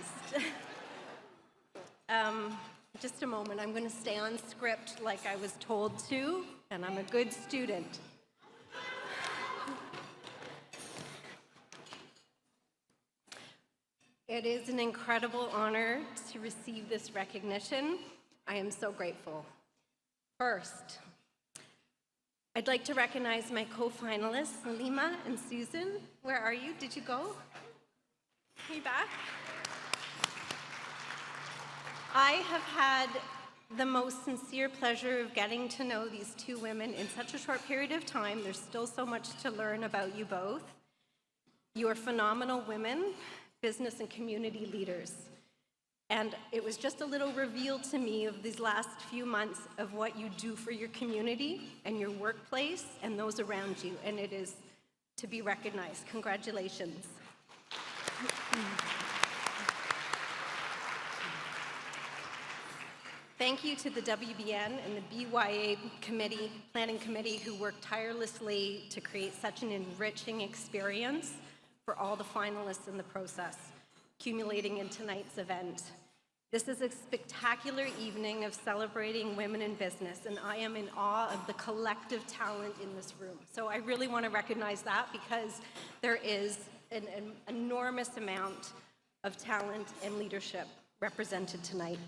Just a moment, I'm going to stay on script like I was told to, and I'm a good student. It is an incredible honor to receive this recognition. I am so grateful. First, I'd like to recognize my co-finalists, Lima and Susan. Where are you? Did you go? Are you back? I have had the most sincere pleasure of getting to know these two women in such a short period of time. There's still so much to learn about you both. You are phenomenal women, business and community leaders. And it was just a little reveal to me of these last few months of what you do for your community and your workplace and those around you, and it is to be recognized. Congratulations. Thank you to the WBN and the BYA planning committee who worked tirelessly to create such an enriching experience for all the finalists in the process, accumulating in tonight's event. This is a spectacular evening of celebrating women in business, and I am in awe of the collective talent in this room. So I really want to recognize that because there is an enormous amount of talent and leadership represented tonight.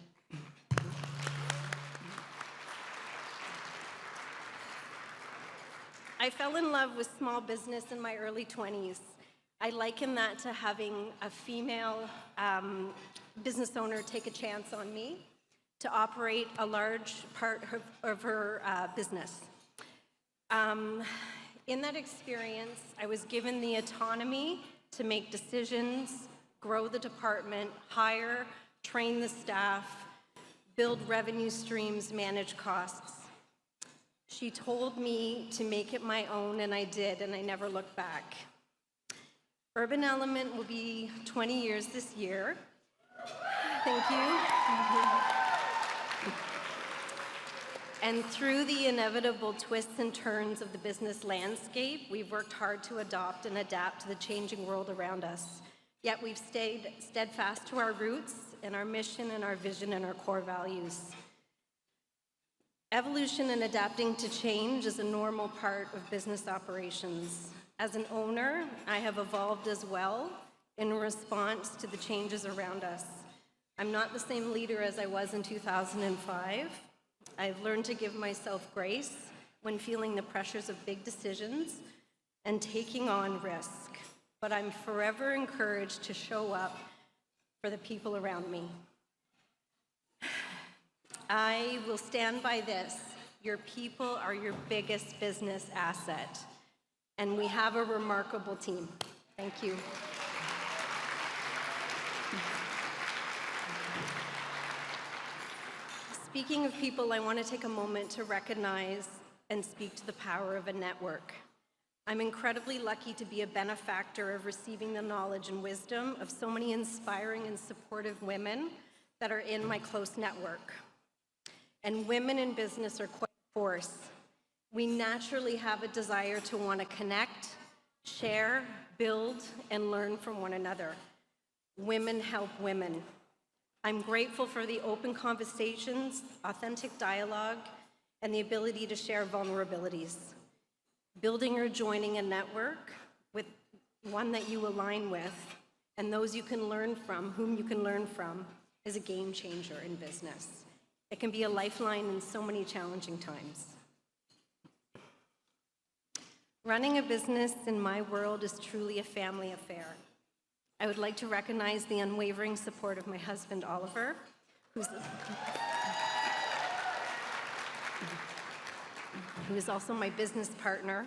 I fell in love with small business in my early 20s. I liken that to having a female business owner take a chance on me to operate a large part of her business. In that experience, I was given the autonomy to make decisions, grow the department, hire, train the staff, build revenue streams, manage costs. She told me to make it my own, and I did, and I never looked back. Urban Element will be 20 years this year. Thank you. And through the inevitable twists and turns of the business landscape, we've worked hard to adopt and adapt to the changing world around us. Yet we've stayed steadfast to our roots and our mission and our vision and our core values. Evolution and adapting to change is a normal part of business operations. As an owner, I have evolved as well in response to the changes around us. I'm not the same leader as I was in 2005. I've learned to give myself grace when feeling the pressures of big decisions and taking on risk. But I'm forever encouraged to show up for the people around me. I will stand by this. Your people are your biggest business asset, and we have a remarkable team. Thank you. Speaking of people, I want to take a moment to recognize and speak to the power of a network. I'm incredibly lucky to be a benefactor of receiving the knowledge and wisdom of so many inspiring and supportive women that are in my close network. And women in business are quite a force. We naturally have a desire to want to connect, share, build, and learn from one another. Women help women. I'm grateful for the open conversations, authentic dialogue, and the ability to share vulnerabilities. Building or joining a network with one that you align with and those you can learn from, whom you can learn from, is a game changer in business. It can be a lifeline in so many challenging times. Running a business in my world is truly a family affair. I would like to recognize the unwavering support of my husband, Oliver, who is also my business partner,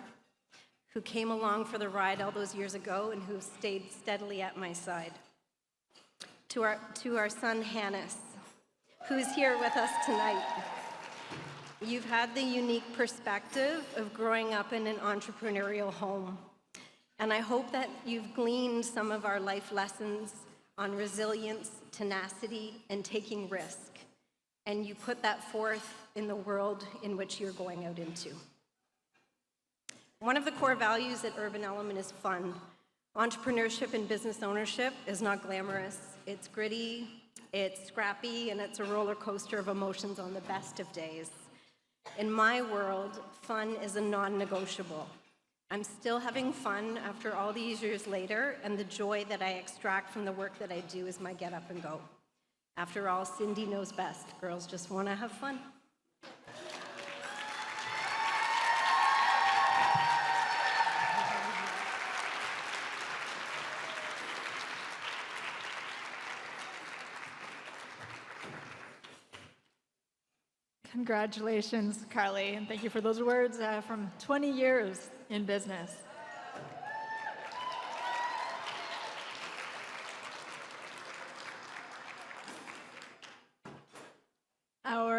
who came along for the ride all those years ago and who stayed steadily at my side. To our son, Hannes, who's here with us tonight. You've had the unique perspective of growing up in an entrepreneurial home, and I hope that you've gleaned some of our life lessons on resilience, tenacity, and taking risk, and you put that forth in the world in which you're going out into. One of the core values at Urban Element is fun. Entrepreneurship and business ownership is not glamorous. It's gritty, it's scrappy, and it's a roller coaster of emotions on the best of days. In my world, fun is a non-negotiable. I'm still having fun after all these years later, and the joy that I extract from the work that I do is my get up and go. After all, Cindy knows best. Girls just want to have fun. Congratulations, Carly, and thank you for those words from 20 years in business.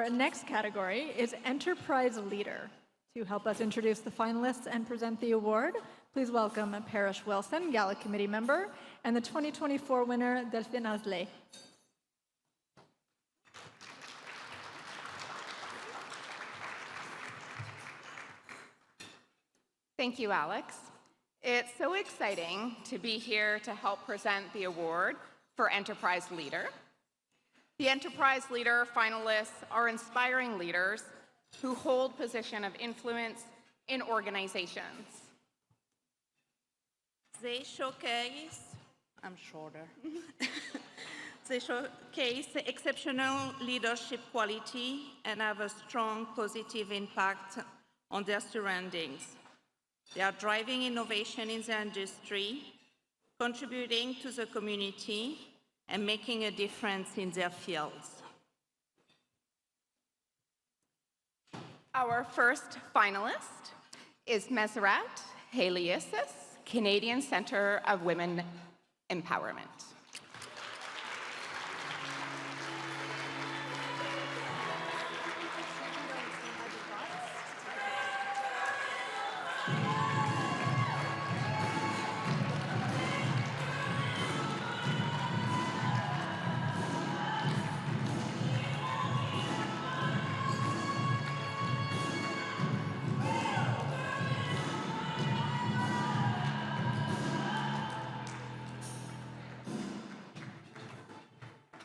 next category is Enterprise Leader. To help us introduce the finalists and present the award, please welcome Parrish Wilson, Gala Committee member, and the 2024 winner, Delphine Asley. Thank you, Alex. It's so exciting to be here to help present the award for Enterprise Leader. The Enterprise Leader finalists are inspiring leaders who hold position of influence in organizations. They showcase, I'm shorter. They showcase exceptional leadership quality and have a strong positive impact on their surroundings. They are driving innovation in the industry, contributing to the community, and making a difference in their fields. Our first finalist is Meseret Haliosis, Canadian Centre of Women Empowerment.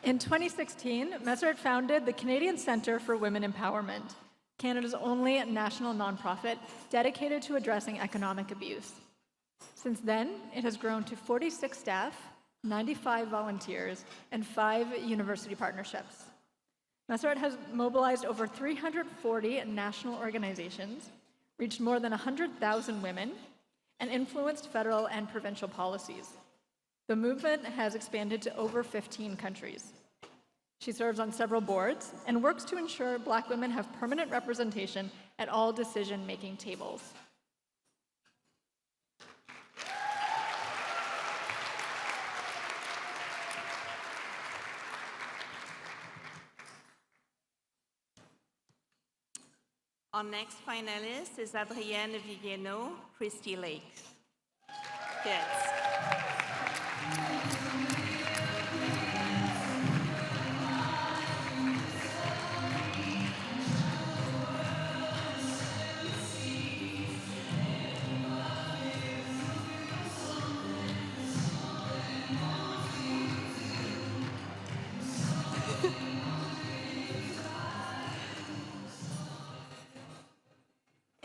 In 2016, Meseret founded the Canadian Centre for Women Empowerment, Canada's only national nonprofit dedicated to addressing economic abuse. Since then, it has grown to 46 staff, 95 volunteers, and 5 university partnerships. Meseret has mobilized over 340 national organizations, reached more than 100,000 women, and influenced federal and provincial policies. The movement has expanded to over 15 countries. She serves on several boards and works to ensure Black women have permanent representation at all decision-making tables. Our next finalist is Adrienne Villeno, Christy Lakes. Kids.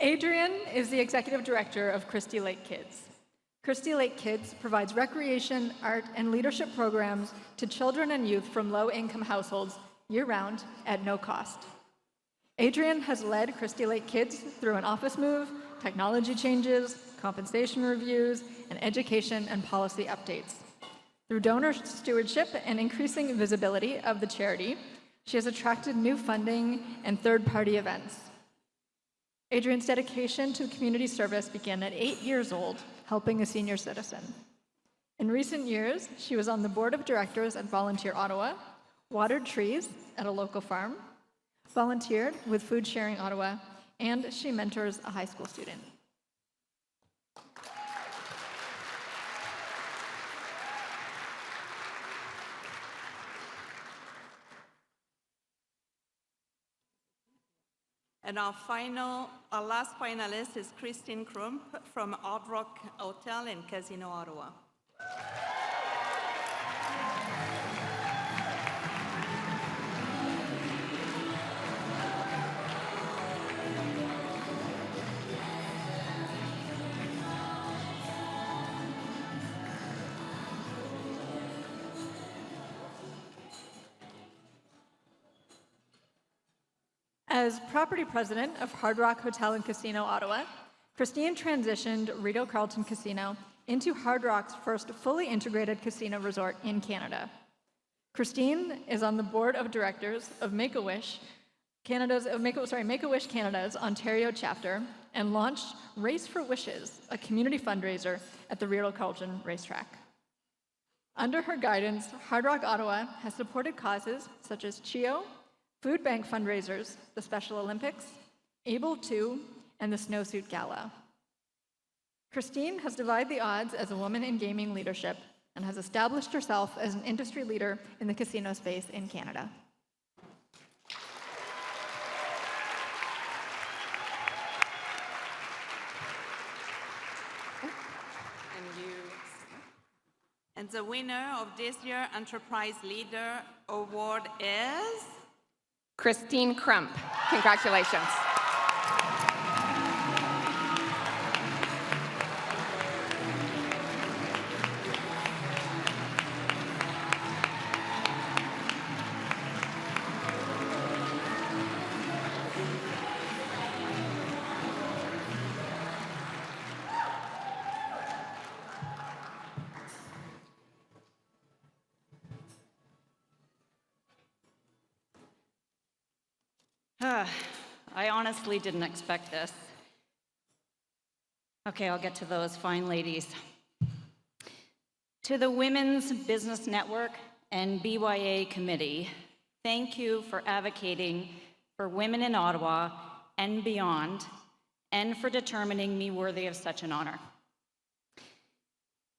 Adrienne is the executive director of Christy Lake Kids. Christy Lake Kids provides recreation, art, and leadership programs to children and youth from low-income households year-round at no cost. Adrienne has led Christy Lake Kids through an office move, technology changes, compensation reviews, and education and policy updates. Through donor stewardship and increasing visibility of the charity, she has attracted new funding and third-party events. Adrienne's dedication to community service began at 8 years old, helping a senior citizen. In recent years, she was on the board of directors at Volunteer Ottawa, watered trees at a local farm, volunteered with Food Sharing Ottawa, and she mentors a high school student. And our last finalist is Christine Crump from Hard Rock Hotel and Casino Ottawa. As property president of Hard Rock Hotel and Casino Ottawa, Christine transitioned Rideau Carlton Casino into Hard Rock's first fully integrated casino resort in Canada. Christine is on the board of directors of Make-A-Wish Canada's Ontario chapter and launched Race for Wishes, a community fundraiser at the Rideau Carlton racetrack. Under her guidance, Hard Rock Ottawa has supported causes such as CHEO, food bank fundraisers, the Special Olympics, Able 2, and the Snowsuit Gala. Christine has defied the odds as a woman in gaming leadership and has established herself as an industry leader in the casino space in Canada. And the winner of this year's Enterprise Leader Award is? Christine Crump. Congratulations. I honestly didn't expect this. Okay, I'll get to those fine ladies. To the Women's Business Network and BYA Committee, thank you for advocating for women in Ottawa and beyond, and for determining me worthy of such an honor.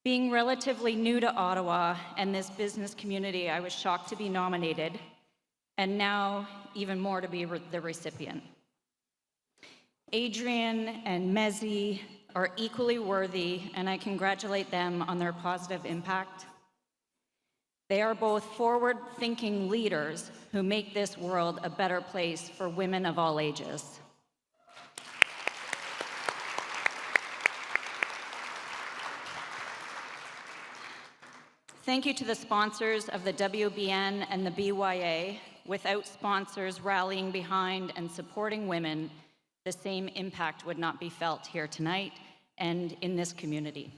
Being relatively new to Ottawa and this business community, I was shocked to be nominated, and now even more to be the recipient. Adrian and Mezzi are equally worthy, and I congratulate them on their positive impact. They are both forward-thinking leaders who make this world a better place for women of all ages. Thank you to the sponsors of the WBN and the BYA. Without sponsors rallying behind and supporting women, the same impact would not be felt here tonight and in this community.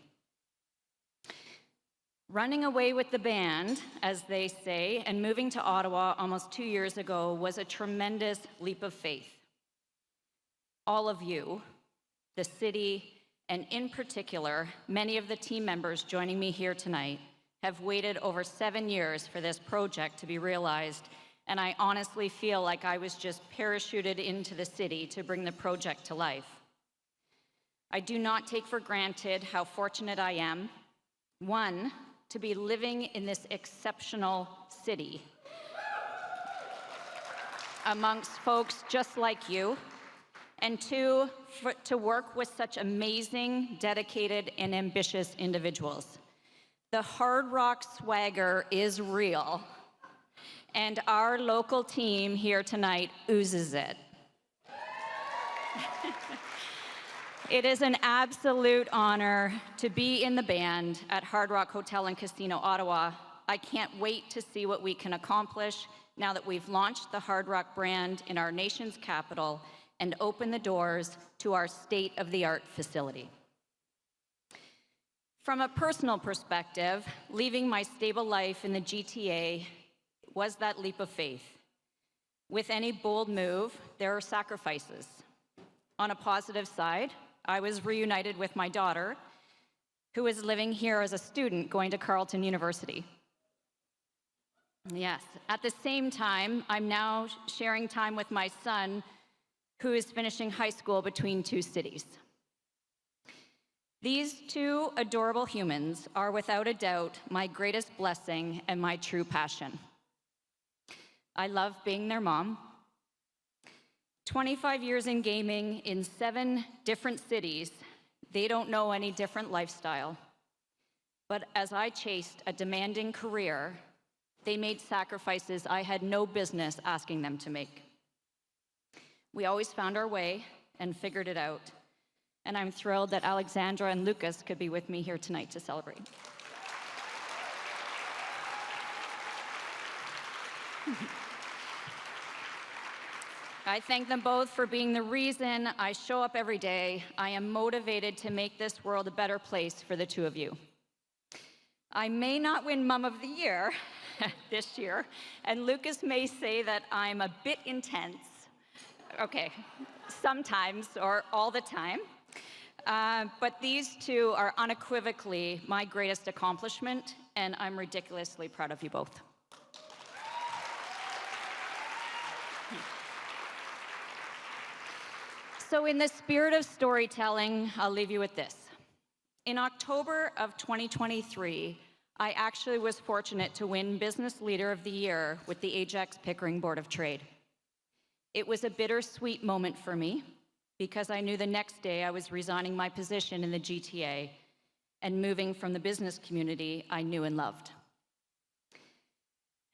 Running away with the band, as they say, and moving to Ottawa almost 2 years ago was a tremendous leap of faith. All of you, the city, and in particular, many of the team members joining me here tonight, have waited over 7 years for this project to be realized, and I honestly feel like I was just parachuted into the city to bring the project to life. I do not take for granted how fortunate I am, one, to be living in this exceptional city amongst folks just like you, and two, to work with such amazing, dedicated, and ambitious individuals. The Hard Rock swagger is real, and our local team here tonight oozes it. It is an absolute honor to be in the band at Hard Rock Hotel and Casino, Ottawa. I can't wait to see what we can accomplish now that we've launched the Hard Rock brand in our nation's capital and opened the doors to our state-of-the-art facility. From a personal perspective, leaving my stable life in the GTA was that leap of faith. With any bold move, there are sacrifices. On a positive side, I was reunited with my daughter, who is living here as a student going to Carleton University. Yes, at the same time, I'm now sharing time with my son, who is finishing high school between two cities. These two adorable humans are without a doubt my greatest blessing and my true passion. I love being their mom. 25 years in gaming in 7 different cities, they don't know any different lifestyle. But as I chased a demanding career, they made sacrifices I had no business asking them to make. We always found our way and figured it out. And I'm thrilled that Alexandra and Lucas could be with me here tonight to celebrate. I thank them both for being the reason I show up every day. I am motivated to make this world a better place for the two of you. I may not win Mom of the Year this year, and Lucas may say that I'm a bit intense. Okay, sometimes or all the time. But these two are unequivocally my greatest accomplishment, and I'm ridiculously proud of you both. So in the spirit of storytelling, I'll leave you with this. In October of 2023, I actually was fortunate to win Business Leader of the Year with the Ajax Pickering Board of Trade. It was a bittersweet moment for me because I knew the next day I was resigning my position in the GTA and moving from the business community I knew and loved.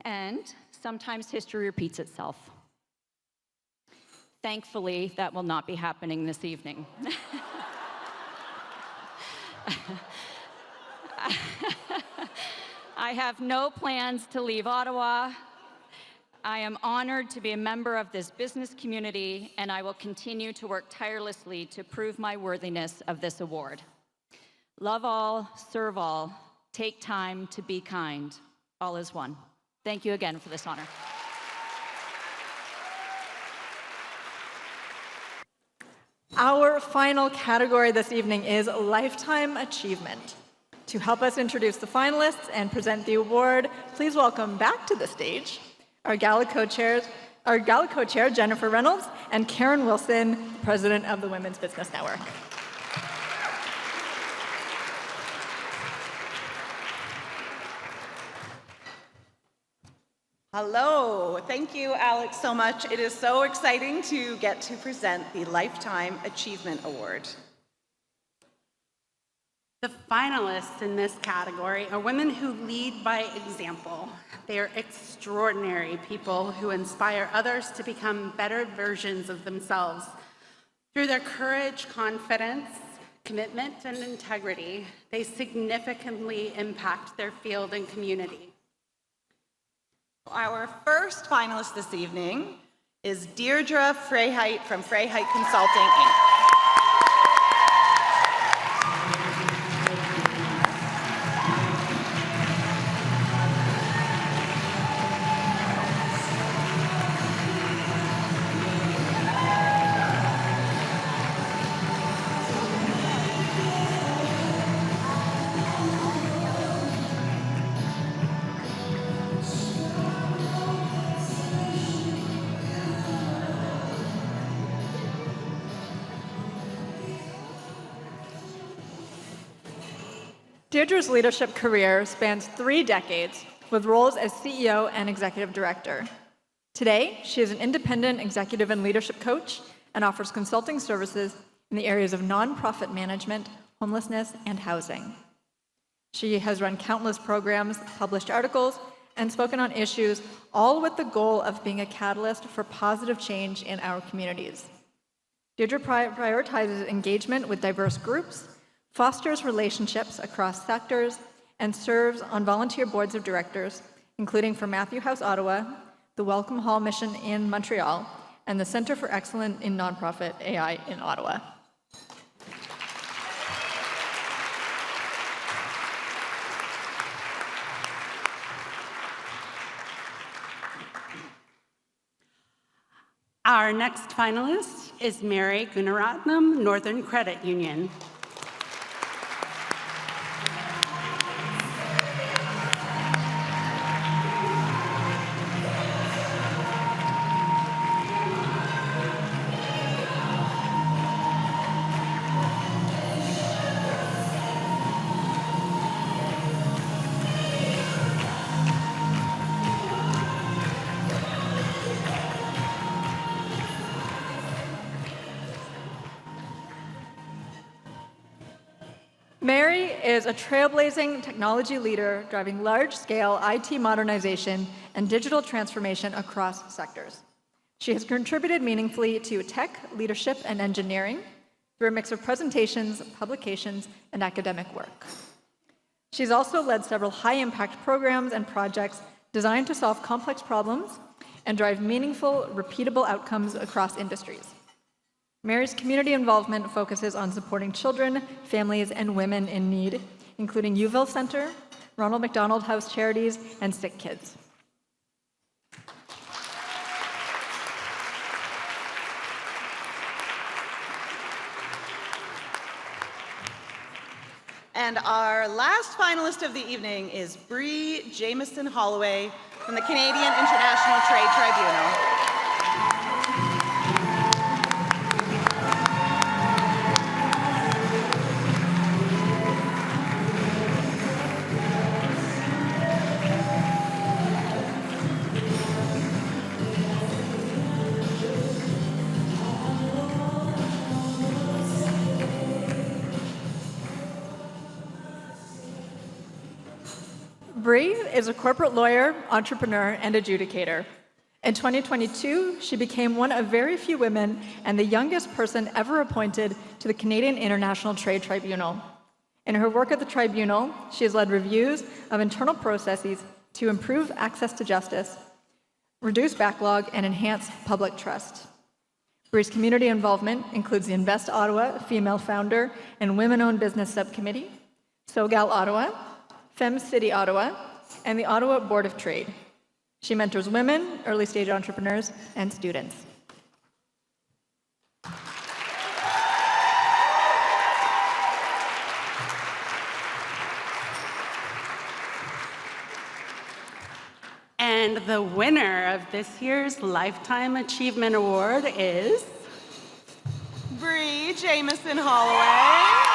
And sometimes history repeats itself. Thankfully, that will not be happening this evening. I have no plans to leave Ottawa. I am honored to be a member of this business community, and I will continue to work tirelessly to prove my worthiness of this award. Love all, serve all, take time to be kind. All is one. Thank you again for this honor. Our final category this evening is Lifetime Achievement. To help us introduce the finalists and present the award, please welcome back to the stage our Gala co-chair, Jennifer Reynolds, and Karen Wilson, President of the Women's Business Network. Hello, thank you, Alex, so much. It is so exciting to get to present the Lifetime Achievement Award. The finalists in this category are women who lead by example. They are extraordinary people who inspire others to become better versions of themselves. Through their courage, confidence, commitment, and integrity, they significantly impact their field and community. Our first finalist this evening is Deirdre Freyheit from Freyheit Consulting, Inc. Deirdre's leadership career spans 3 decades with roles as CEO and executive director. Today, she is an independent executive and leadership coach and offers consulting services in the areas of nonprofit management, homelessness, and housing. She has run countless programs, published articles, and spoken on issues, all with the goal of being a catalyst for positive change in our communities. Deirdre prioritizes engagement with diverse groups, fosters relationships across sectors, and serves on volunteer boards of directors, including for Matthew House Ottawa, the Welcome Hall Mission in Montreal, and the Centre for Excellence in Nonprofit AI in Ottawa. Our next finalist is Mary Gunaratnam, Northern Credit Union. Mary is a trailblazing technology leader driving large-scale IT modernization and digital transformation across sectors. She has contributed meaningfully to tech, leadership, and engineering through a mix of presentations, publications, and academic work. She's also led several high-impact programs and projects designed to solve complex problems and drive meaningful, repeatable outcomes across industries. Mary's community involvement focuses on supporting children, families, and women in need, including Youville Centre, Ronald McDonald House Charities, and Sick Kids. And our last finalist of the evening is Bree Jamieson Holloway from the Canadian International Trade Tribunal. Bree is a corporate lawyer, entrepreneur, and adjudicator. In 2022, she became one of very few women and the youngest person ever appointed to the Canadian International Trade Tribunal. In her work at the tribunal, she has led reviews of internal processes to improve access to justice, reduce backlog, and enhance public trust. Bree's community involvement includes the Invest Ottawa Female Founder and Women-Owned Business Subcommittee, SoGal Ottawa, Femme City Ottawa, and the Ottawa Board of Trade. She mentors women, early-stage entrepreneurs, and students. And the winner of this year's Lifetime Achievement Award is Bree Jamison Holloway.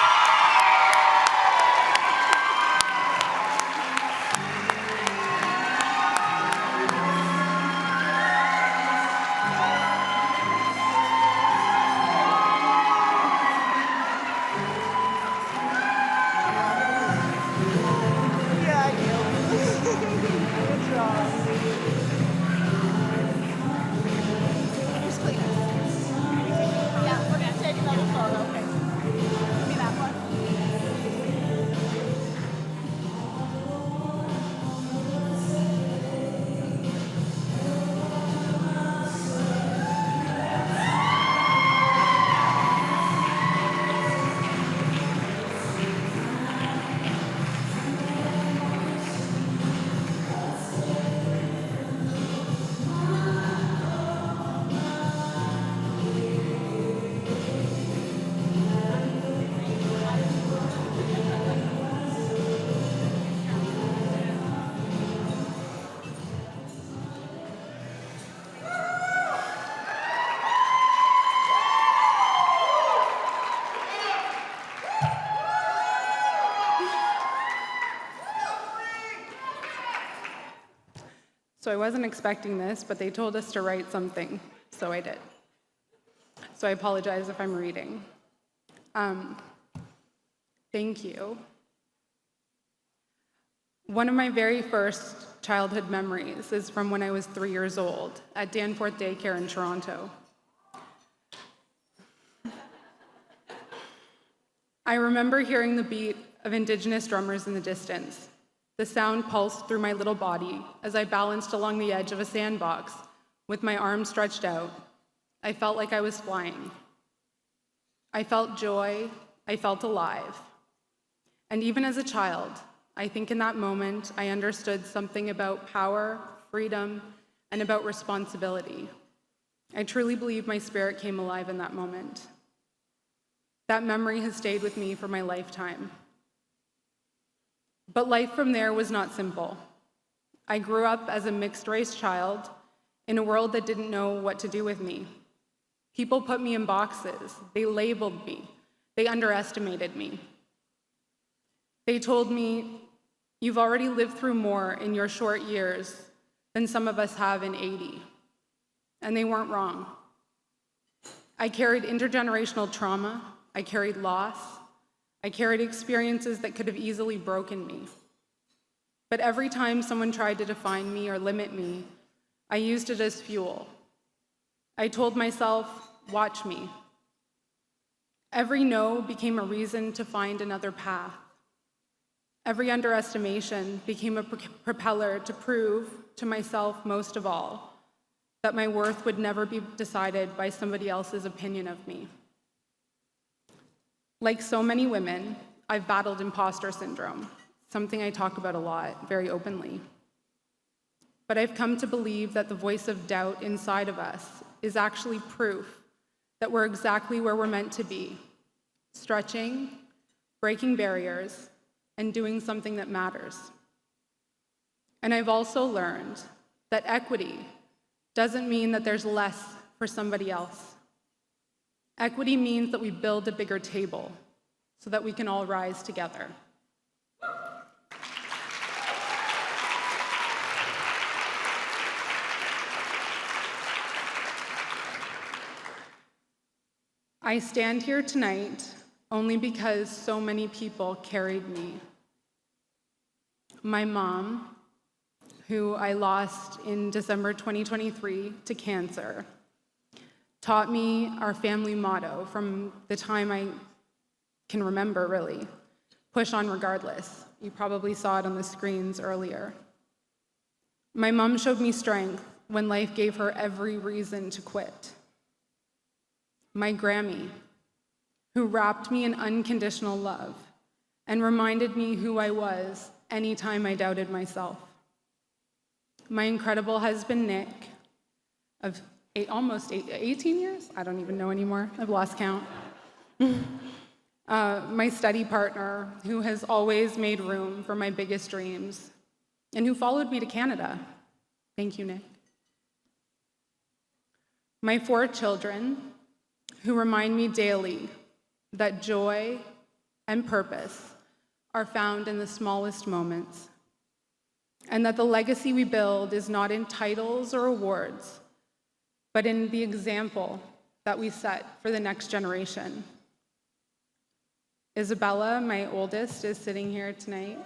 So I wasn't expecting this, but they told us to write something, so I did. So I apologize if I'm reading. Thank you. One of my very first childhood memories is from when I was 3 years old at Danforth Daycare in Toronto. I remember hearing the beat of Indigenous drummers in the distance. The sound pulsed through my little body as I balanced along the edge of a sandbox with my arms stretched out. I felt like I was flying. I felt joy. I felt alive. And even as a child, I think in that moment I understood something about power, freedom, and about responsibility. I truly believe my spirit came alive in that moment. That memory has stayed with me for my lifetime. But life from there was not simple. I grew up as a mixed-race child in a world that didn't know what to do with me. People put me in boxes. They labeled me. They underestimated me. They told me, "You've already lived through more in your short years than some of us have in 80. And they weren't wrong. I carried intergenerational trauma. I carried loss. I carried experiences that could have easily broken me. But every time someone tried to define me or limit me, I used it as fuel. I told myself, watch me. Every no became a reason to find another path. Every underestimation became a propeller to prove to myself, most of all, that my worth would never be decided by somebody else's opinion of me. Like so many women, I've battled imposter syndrome, something I talk about a lot, very openly. But I've come to believe that the voice of doubt inside of us is actually proof that we're exactly where we're meant to be, stretching, breaking barriers, and doing something that matters. And I've also learned that equity doesn't mean that there's less for somebody else. Equity means that we build a bigger table so that we can all rise together. I stand here tonight only because so many people carried me. my mom, who I lost in December 2023 to cancer, taught me our family motto from the time I can remember, really: push on regardless. You probably saw it on the screens earlier. My mom showed me strength when life gave her every reason to quit. My Grammy, who wrapped me in unconditional love and reminded me who I was anytime I doubted myself. My incredible husband, Nick, of almost 18 years? I don't even know anymore. I've lost count. My study partner, who has always made room for my biggest dreams and who followed me to Canada. Thank you, Nick. My 4 children, who remind me daily that joy and purpose are found in the smallest moments, and that the legacy we build is not in titles or awards, but in the example that we set for the next generation. Isabella, my oldest, is sitting here tonight.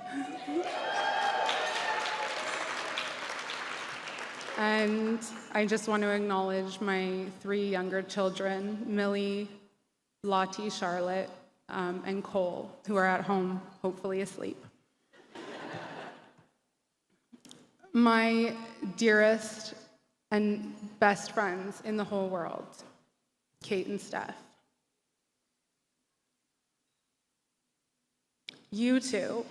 And I just want to acknowledge my 3 younger children, Millie, Lottie, Charlotte, and Cole, who are at home, hopefully asleep. My dearest and best friends in the whole world, Kate and Steph. You two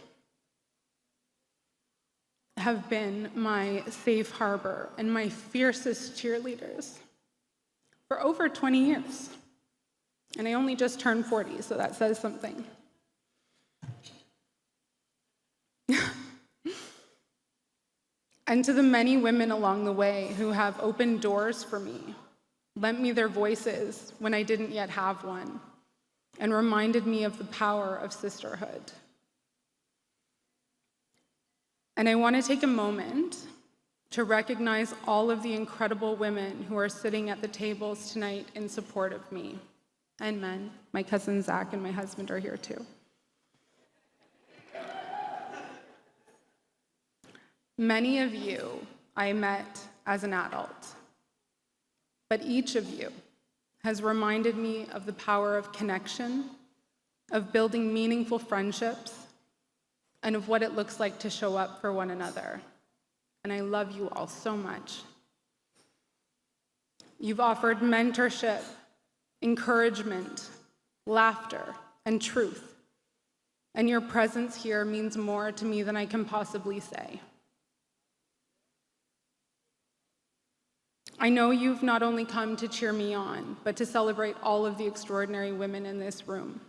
have been my safe harbor and my fiercest cheerleaders for over 20 years. And I only just turned 40, so that says something. And to the many women along the way who have opened doors for me, lent me their voices when I didn't yet have one, and reminded me of the power of sisterhood. And I want to take a moment to recognize all of the incredible women who are sitting at the tables tonight in support of me, and men. My cousin Zach and my husband are here too. Many of you I met as an adult, but each of you has reminded me of the power of connection, of building meaningful friendships, and of what it looks like to show up for one another. And I love you all so much. You've offered mentorship, encouragement, laughter, and truth. And your presence here means more to me than I can possibly say. I know you've not only come to cheer me on, but to celebrate all of the extraordinary women in this room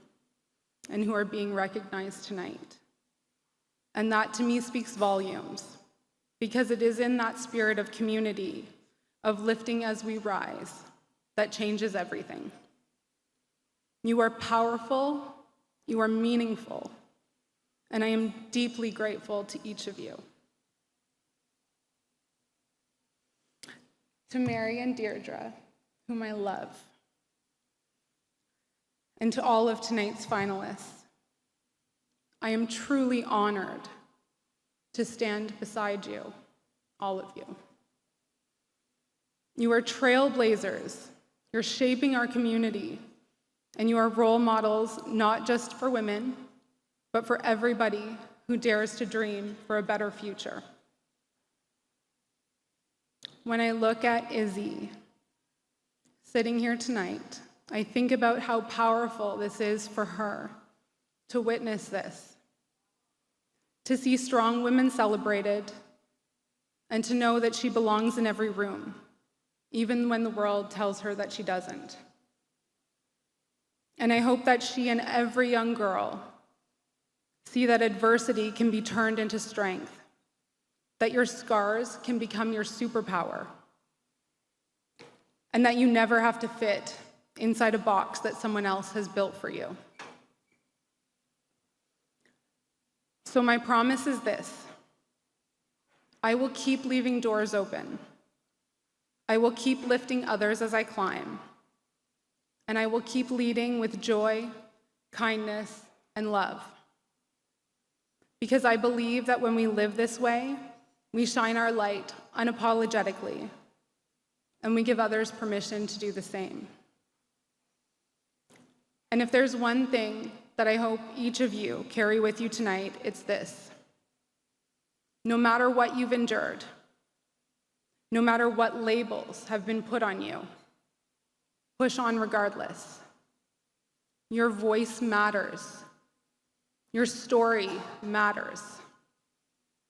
and who are being recognized tonight. And that to me speaks volumes, because it is in that spirit of community, of lifting as we rise, that changes everything. You are powerful, you are meaningful, and I am deeply grateful to each of you. To Mary and Deirdre, whom I love, and to all of tonight's finalists, I am truly honored to stand beside you, all of you. You are trailblazers, you're shaping our community, and you are role models not just for women, but for everybody who dares to dream for a better future. When I look at Izzy sitting here tonight, I think about how powerful this is for her to witness this, to see strong women celebrated, and to know that she belongs in every room, even when the world tells her that she doesn't. And I hope that she and every young girl see that adversity can be turned into strength, that your scars can become your superpower, and that you never have to fit inside a box that someone else has built for you. So my promise is this: I will keep leaving doors open. I will keep lifting others as I climb. And I will keep leading with joy, kindness, and love. Because I believe that when we live this way, we shine our light unapologetically, and we give others permission to do the same. And if there's one thing that I hope each of you carry with you tonight, it's this. No matter what you've endured, no matter what labels have been put on you, push on regardless. Your voice matters. Your story matters.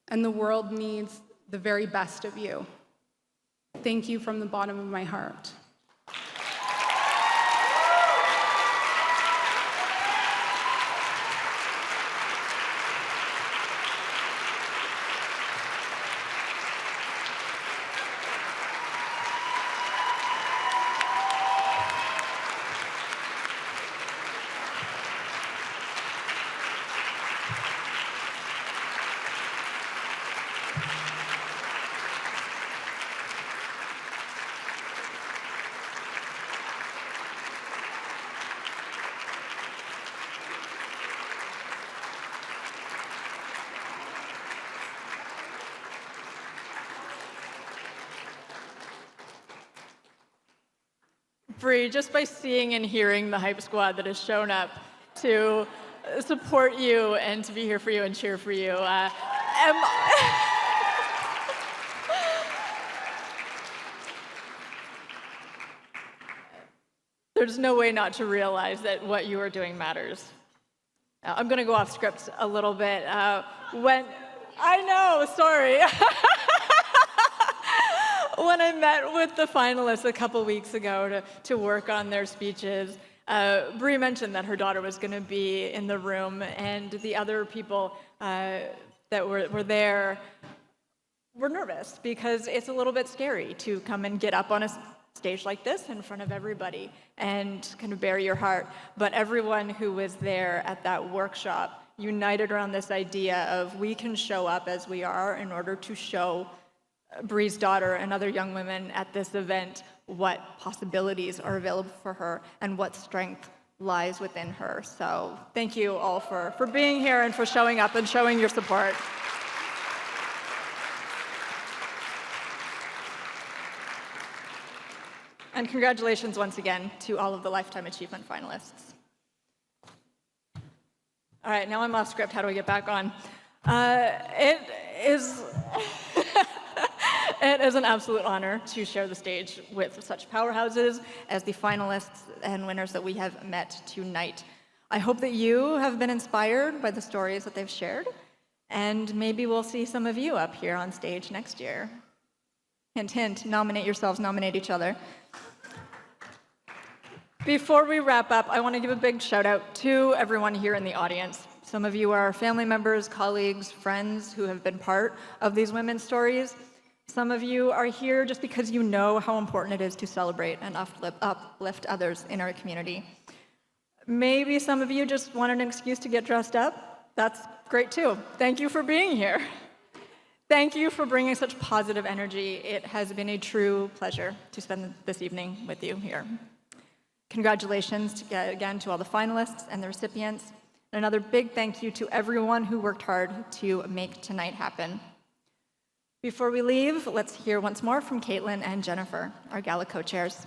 And the world needs the very best of you. Thank you from the bottom of my heart. Bree, just by seeing and hearing the hype squad that has shown up to support you and to be here for you and cheer for you, there's no way not to realize that what you are doing matters. I'm going to go off script a little bit. When I met with the finalists a couple weeks ago to work on their speeches, Bree mentioned that her daughter was going to be in the room, and the other people that were there were nervous because it's a little bit scary to come and get up on a stage like this in front of everybody and kind of bare your heart. But everyone who was there at that workshop united around this idea of we can show up as we are in order to show Bree's daughter and other young women at this event what possibilities are available for her and what strength lies within her. So thank you all for being here and for showing up and showing your support. And congratulations once again to all of the Lifetime Achievement finalists. All right, now I'm off script. How do I get back on? It is an absolute honor to share the stage with such powerhouses as the finalists and winners that we have met tonight. I hope that you have been inspired by the stories that they've shared, and maybe we'll see some of you up here on stage next year. Hint, hint, nominate yourselves, nominate each other. Before we wrap up, I want to give a big shout out to everyone here in the audience. Some of you are family members, colleagues, friends who have been part of these women's stories. Some of you are here just because you know how important it is to celebrate and uplift others in our community. Maybe some of you just wanted an excuse to get dressed up. That's great too. Thank you for being here. Thank you for bringing such positive energy. It has been a true pleasure to spend this evening with you here. Congratulations again to all the finalists and the recipients. And another big thank you to everyone who worked hard to make tonight happen. Before we leave, let's hear once more from Caitlin and Jennifer, our Gala co-chairs.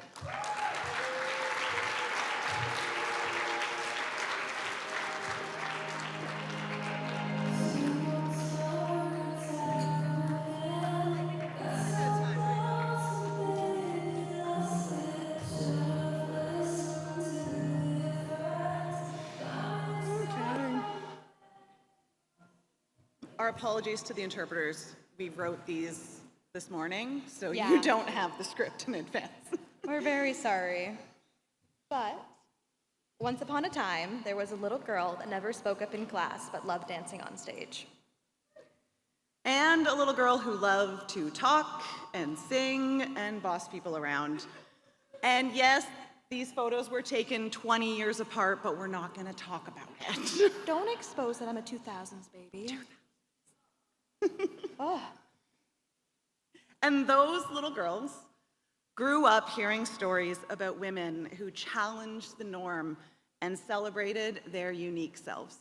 Our apologies to the interpreters. We wrote these this morning, so Yeah. you don't have the script in advance. We're very sorry. But once upon a time, there was a little girl that never spoke up in class but loved dancing on stage. And a little girl who loved to talk and sing and boss people around. And yes, these photos were taken 20 years apart, but we're not going to talk about it. Don't expose that I'm a 2000s baby. Oh. And those little girls grew up hearing stories about women who challenged the norm and celebrated their unique selves.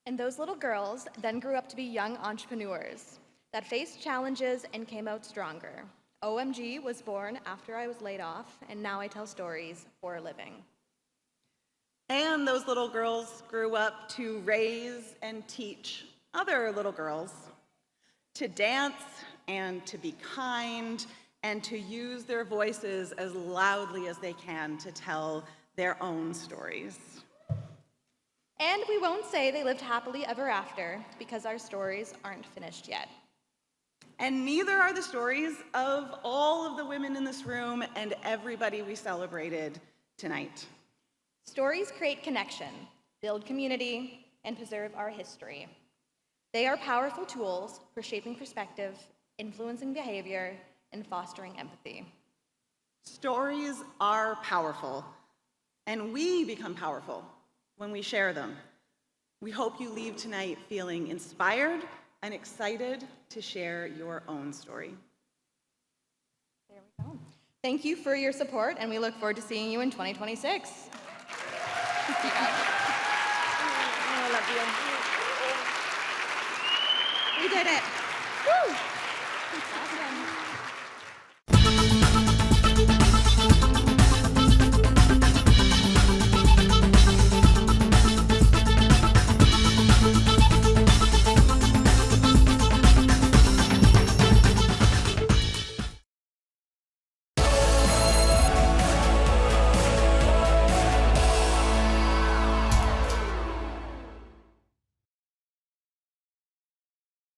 And those little girls then grew up to be young entrepreneurs that faced challenges and came out stronger. OMG was born after I was laid off, and now I tell stories for a living. And those little girls grew up to raise and teach other little girls to dance and to be kind and to use their voices as loudly as they can to tell their own stories. And we won't say they lived happily ever after, because our stories aren't finished yet. And neither are the stories of all of the women in this room and everybody we celebrated tonight. Stories create connection, build community, and preserve our history. They are powerful tools for shaping perspective, influencing behavior, and fostering empathy. Stories are powerful, and we become powerful when we share them. We hope you leave tonight feeling inspired and excited to share your own story. There we go. Thank you for your support, and we look forward to seeing you in 2026. I love you. We did it. Woo! Awesome.